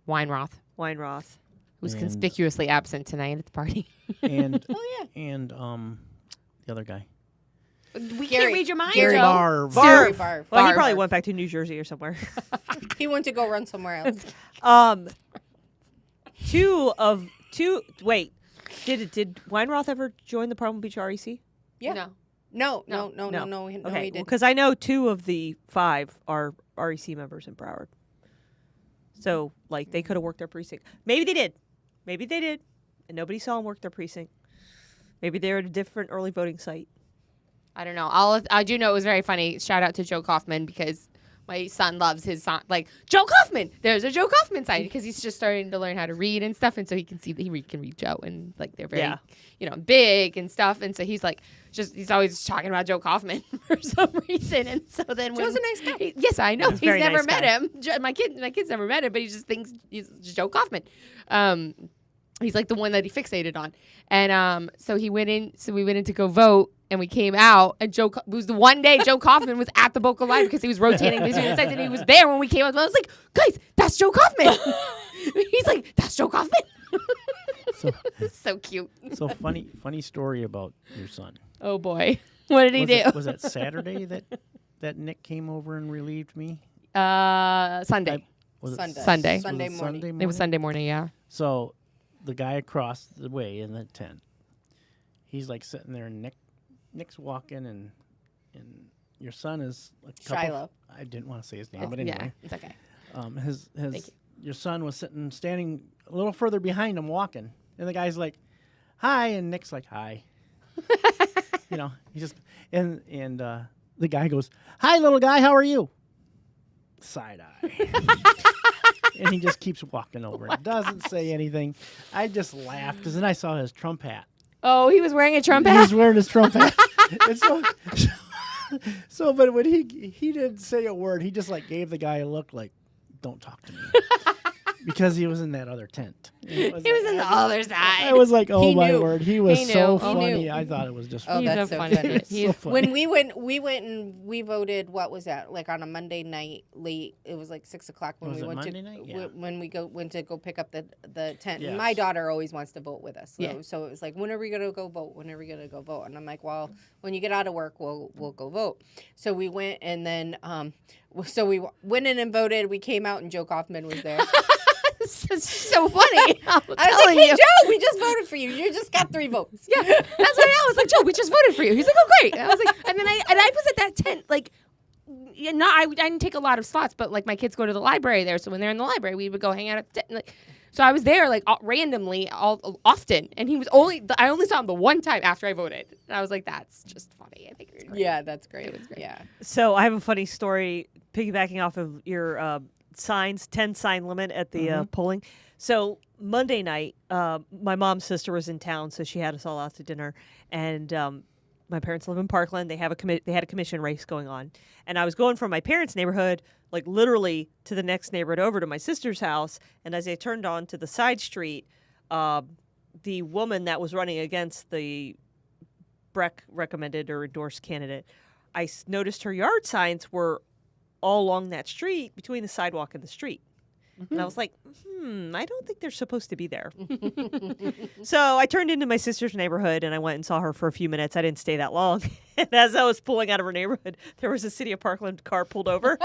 Weinroth, Weinroth. who's And- conspicuously absent tonight at the party. and Oh yeah. and the other guy. We Gary- can't read your mind, Gary Joe. Barb. Gary Barb. Well, he Barb. probably went back to New Jersey or somewhere. He went to go run somewhere else. Wait, did Weinroth ever join the Palm Beach REC? Yeah. No. No, he didn't. because I know 2 of the 5 are REC members in Broward. So, like, they could have worked their precinct. Maybe they did. And nobody saw them work their precinct. Maybe they're at a different early voting site. I don't know. I do know it was very funny. Shout out to Joe Kaufman because my son loves his song, like Joe Kaufman. There's a Joe Kaufman sign because he's just starting to learn how to read and stuff, and so he can see that he can read Joe, and like they're very, big and stuff, and so he's like he's always talking about Joe Kaufman for some reason, and so then Joe's a nice guy. yes, I know. He's very never nice met guy. him. My kid's never met him, but he just thinks he's Joe Kaufman. He's like the one that he fixated on, and so he went in. So we went in to go vote. And we came out, and it was the one day Joe Kaufman was at the Boca Live because he was rotating between the sides, and he was there when we came out. I was like, guys, that's Joe Kaufman. He's like, that's Joe Kaufman. So cute. So funny story about your son. Oh, boy. What did he do? Was that Saturday that Nick came over and relieved me? Sunday. Was it Sunday. Sunday Was it morning. It was Sunday morning, yeah. So the guy across the way in the tent, he's like sitting there, and Nick's walking, and your son is a couple. Shiloh. I didn't want to say his name, but anyway, Yeah, it's okay. Your son was standing a little further behind him, walking, and the guy's like, "Hi," and Nick's like, "Hi." He just and the guy goes, "Hi, little guy, how are you?" Side eye. And he just keeps walking over. It doesn't say anything. I just laughed because then I saw his Trump hat. Oh, he was wearing a Trump He hat? was wearing his Trump hat. And but when he didn't say a word, he just like gave the guy a look like, "Don't talk to me," because he was in that other tent. He was in the other side. I was like, "Oh He my knew. word!" He was He knew. so He funny. knew. I thought it was just. Oh, funny. He's that's so so funny. funny. It's so funny. When we went and we voted. What was that? Like on a Monday night, late. It was like 6 o'clock when Was we it went Monday night? Yeah. when we went to go pick up the tent. And Yes. my daughter always wants to vote with us. Yeah. So it was like, when are we gonna go vote? When are we gonna go vote? And I'm like, well, when you get out of work, we'll go vote. So we went, and then so we went in and voted. We came out, and Joe Kaufman was there. This is so funny. I was like, "Hey, Joe, we just voted for you. You just got 3 votes." Yeah, that's what I was like, "Joe, we just voted for you." He's like, "Oh, great." And I was like, and then I was at that tent, like, I didn't take a lot of slots, but like my kids go to the library there, so when they're in the library, we would go hang out at the tent. Like, so I was there like randomly, often, and he was I only saw him the one time after I voted, and I was like, "That's just funny." I think it was great. Yeah, that's great. It was great. Yeah. So I have a funny story piggybacking off of your 10 sign limit at the polling. So Monday night, my mom's sister was in town, so she had us all out to dinner, and my parents live in Parkland. They had a commission race going on, and I was going from my parents' neighborhood, like literally to the next neighborhood over to my sister's house. And as I turned on to the side street, the woman that was running against the Breck recommended or endorsed candidate, I noticed her yard signs were all along that street between the sidewalk and the street. And I was like, I don't think they're supposed to be there. So I turned into my sister's neighborhood, and I went and saw her for a few minutes. I didn't stay that long. And as I was pulling out of her neighborhood, there was a City of Parkland car pulled over,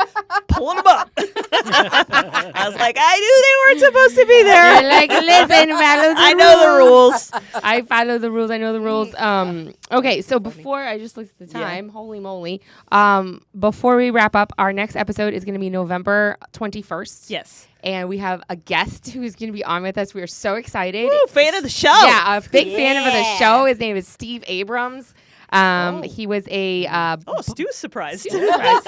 pulling them up. I was like, I knew they weren't supposed to be there. You're like, listen, follow the I know the rules. I follow the rules. I know the rules. Okay, so before I just looked at the time, holy moly. Before we wrap up, our next episode is going to be November 21st. Yes. And we have a guest who's going to be on with us. We are so excited. Woo, fan of the show. Yeah, a big fan of the show. His name is Steve Abrams. He was a Stu's surprised. you guys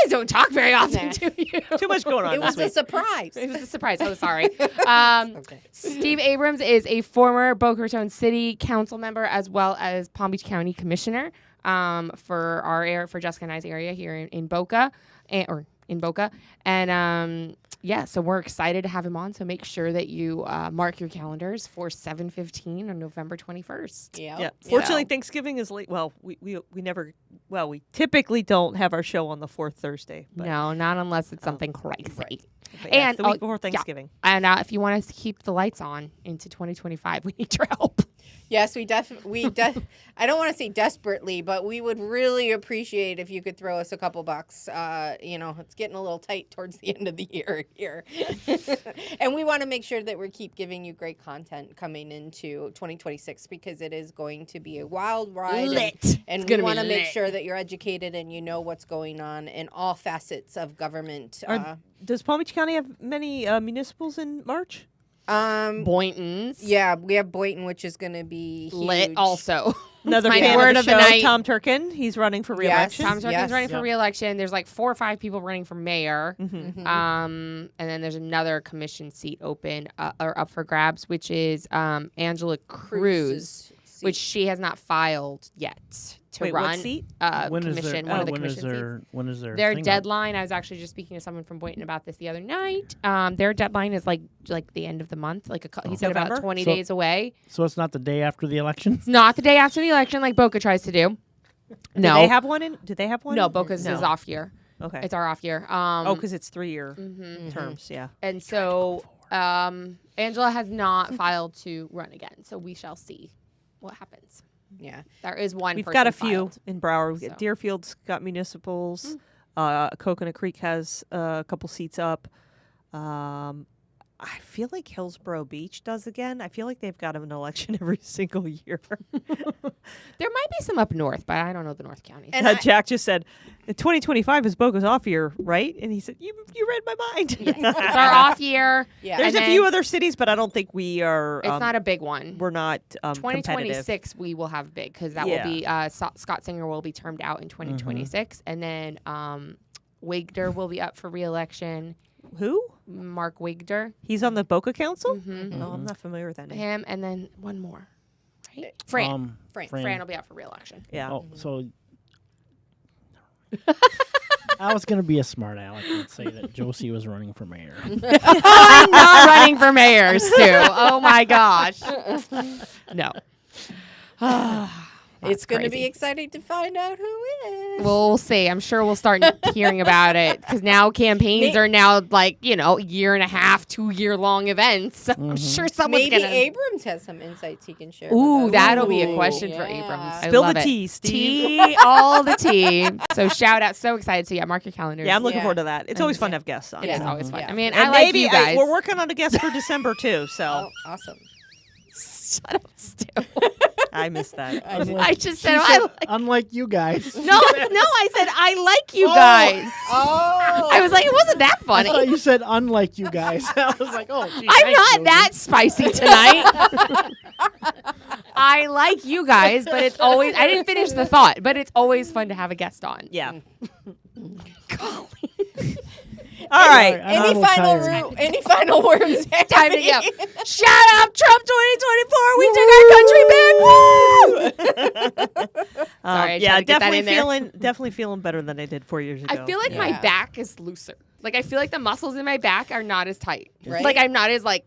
don't talk very often, do you? Too much going on It this was a week. surprise. It was a surprise. Oh, sorry. Okay. Steve Abrams is a former Boca Raton City Council member as well as Palm Beach County Commissioner for our area, for Jessica and I's area here in Boca, in Boca. And so we're excited to have him on. So make sure that you mark your calendars for 7:15 on November 21st. Yeah. Fortunately, Thanksgiving is late. Well, we typically don't have our show on the fourth Thursday. But, No, not unless it's something crazy. right. But yeah, And it's the week before Thanksgiving. And if you want us to keep the lights on into 2025, we need your help. Yes, I don't want to say desperately, but we would really appreciate if you could throw us a couple bucks. It's getting a little tight towards the end of the year here. And we want to make sure that we keep giving you great content coming into 2026 because it is going to be a wild ride. Lit. And we want to make sure that you're educated and you know what's going on in all facets of government. Does Palm Beach County have many municipals in March? Boynton's. Yeah, we have Boynton, which is going to be Lit huge. also. Another my fan word of of the the show, night. Tom Turkin. He's running for re-election. Tom Turkin's Yes. running for Yep. re-election. There's like 4 or 5 people running for mayor. Mhm. And then there's another commission seat open or up for grabs, which is Angela Cruz, which she has not filed yet to Wait, run. what seat? When is Commission, their, one of the when is commission their seats. when is their Their thing up? deadline. I was actually just speaking to someone from Boynton about this the other night. Their deadline is like the end of the month. He said November? about 20 So- days away. So it's not the day after the election. It's not the day after the election like Boca tries to do. Do No, they have one in? Do they have one? no, Boca's No. is off year. Okay. It's our off year. Oh, because it's 3-year mhm. terms. Yeah. And so Angela has not filed to run again. So we shall see what happens. Yeah. There is one. We've person got a few filed. in Broward. We've So. got Deerfield's got municipals. Coconut Creek has a couple seats up. I feel like Hillsborough Beach does again. I feel like they've got an election every single year. There might be some up north, but I don't know the North County. And Jack just said, 2025 is Boca's off year, right? And he said, you read my mind. Yes. It's our off year. Yeah. There's And a few then- other cities, but I don't think we are. It's not a big one. We're not competitive. 2026 we will have big because that Yeah. will be Scott Singer will be termed out in 2026, and then Wigder will be up for re-election. Who? Mark Wigder, He's on the Boca Council? Mhm. No, I'm not familiar with that name. him, and then one more, right? Fran. Fran. Fran will be up for re-election. Yeah. Oh, so I was gonna be a smart aleck and say that Josie was running for mayor. I'm not running for mayor, Stu. Oh my gosh. No. It's going to be crazy. exciting to find out who is. We'll see. I'm sure we'll start hearing about it because now campaigns are now like, year and a half, 2-year long events. So I'm sure someone's Maybe gonna. Abrams has some insights he can share. Ooh, with us. that'll be a Ooh, question for yeah. Abrams. I Spill love the it. tea, Steve. Tea, all the tea. So shout out. So excited. So yeah, mark your calendars. Yeah, I'm looking Yeah. forward to that. It's always fun to have guests on. It is Yeah. always fun. Yeah. I mean, And I like maybe you guys. we're working on a guest for December too. So Oh, awesome. Shut up, Stu. I missed that. I just said, She I said, like. unlike you guys. No, I said I like you guys. Oh. I was like, it wasn't that I funny. thought you said unlike you guys. I was like, oh, gee, I'm thanks, not Josie. that spicy tonight. I like you guys, but it's always, I didn't finish the thought, but it's always fun to have a guest on. Yeah. Golly. All right. I'm a little tired. Any final words? Time to go. Shut up, Trump 2024. We took our country back. Woo! Sorry, I tried yeah, to get that in there. definitely feeling better than I did 4 years ago. I feel like my Yeah. back is looser. Like I feel like the muscles in my back are not as tight. Right? Like I'm not as like.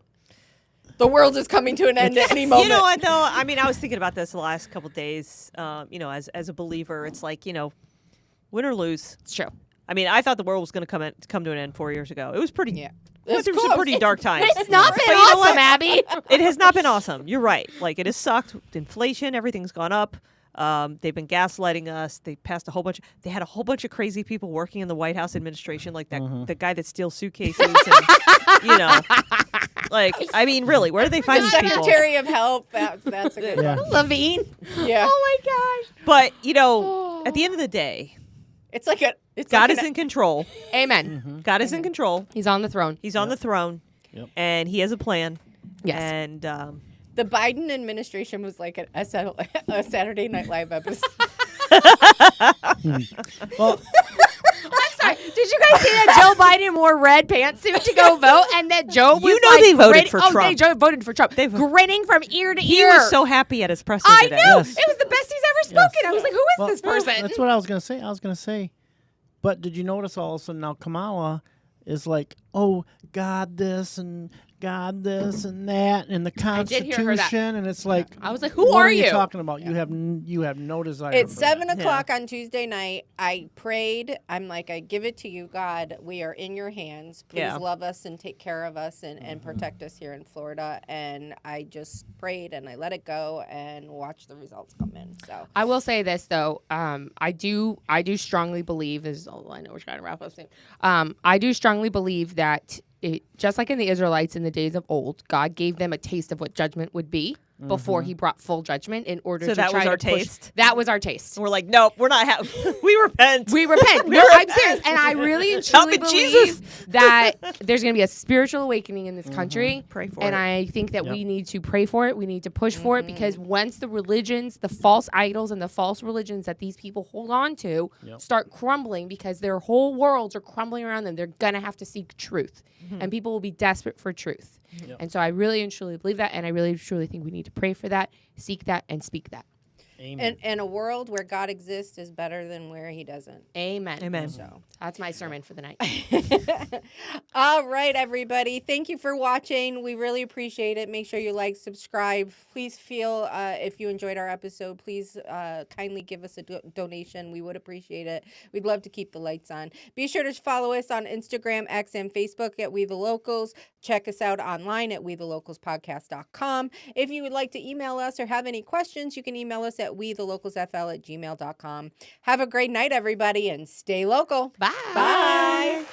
The world is coming to an end at any moment. You know what though? I mean, I was thinking about this the last couple days. As a believer, it's like win or lose. It's true. I mean, I thought the world was going to come to an end 4 years ago. It was pretty. Yeah. There It's was some close. pretty dark times. It's not been But you know awesome, what? Abby. It has not been awesome. You're right. Like it has sucked. Inflation, everything's gone up. They've been gaslighting us. They passed they had a whole bunch of crazy people working in the White House administration, like that the guy that steals suitcases. And, like I mean, really, where do they find The these people? Secretary of Health. That's a good Yeah. one. Levine. Yeah. Oh my gosh. But at the end of the day, It's like a. It's God like is in control. Amen. God is in control. He's on the throne. He's on the throne, Yep. and he has a plan. Yes. And The Biden administration was like a Saturday Night Live episode. Well, I'm sorry. Did you guys see that Joe Biden wore red pantsuit to go vote, and that Joe was You know like they voted grinning- for oh, Trump. Joe voted for Trump. They vo- grinning from ear to he ear. was so happy at his presser I today. know. Yes. It was the best he's ever spoken. I was like, who is well, this person? That's what I was gonna say. I was gonna say, but did you notice all of a sudden now Kamala is like, oh, God this and God this and that and the did hear her that. Constitution, and it's like, I was like, who what are you you? talking about? You have no desire. It's for that. 7:00 on Tuesday night. I prayed. I'm like, I give it to you, God. We are in your hands. Please Yeah. love us and take care of us and protect us here in Florida. And I just prayed and I let it go and watched the results come in. So I will say this though, I do strongly believe this is all I know. We're trying to wrap up soon. I do strongly believe that just like in the Israelites in the days of old, God gave them a taste of what judgment would be. before he brought full judgment in order So to that try was to our push. taste? That was our taste. And we're like, nope, we're not. We repent. We repent. No, I'm serious. And I really and Help truly me, Jesus. believe that there's going to be a spiritual awakening in this country. Pray for And it. I think that Yep. we need to pray for it. We need to push for it because once the religions, the false idols and the false religions that these people hold on to Yep. start crumbling because their whole worlds are crumbling around them, they're going to have to seek truth. And people will be desperate for truth. Yep. And so I really and truly believe that. And I really truly think we need to pray for that, seek that, and speak that. Amen. And a world where God exists is better than where he doesn't. Amen. Amen. So. That's my sermon for the night. All right, everybody. Thank you for watching. We really appreciate it. Make sure you like, subscribe. Please feel, if you enjoyed our episode, please kindly give us a donation. We would appreciate it. We'd love to keep the lights on. Be sure to follow us on Instagram, X, and Facebook at We The Locals. Check us out online at WeTheLocalsPodcast.com. If you would like to email us or have any questions, you can email us at WeTheLocalsFL@gmail.com. Have a great night, everybody, and stay local. Bye. Bye.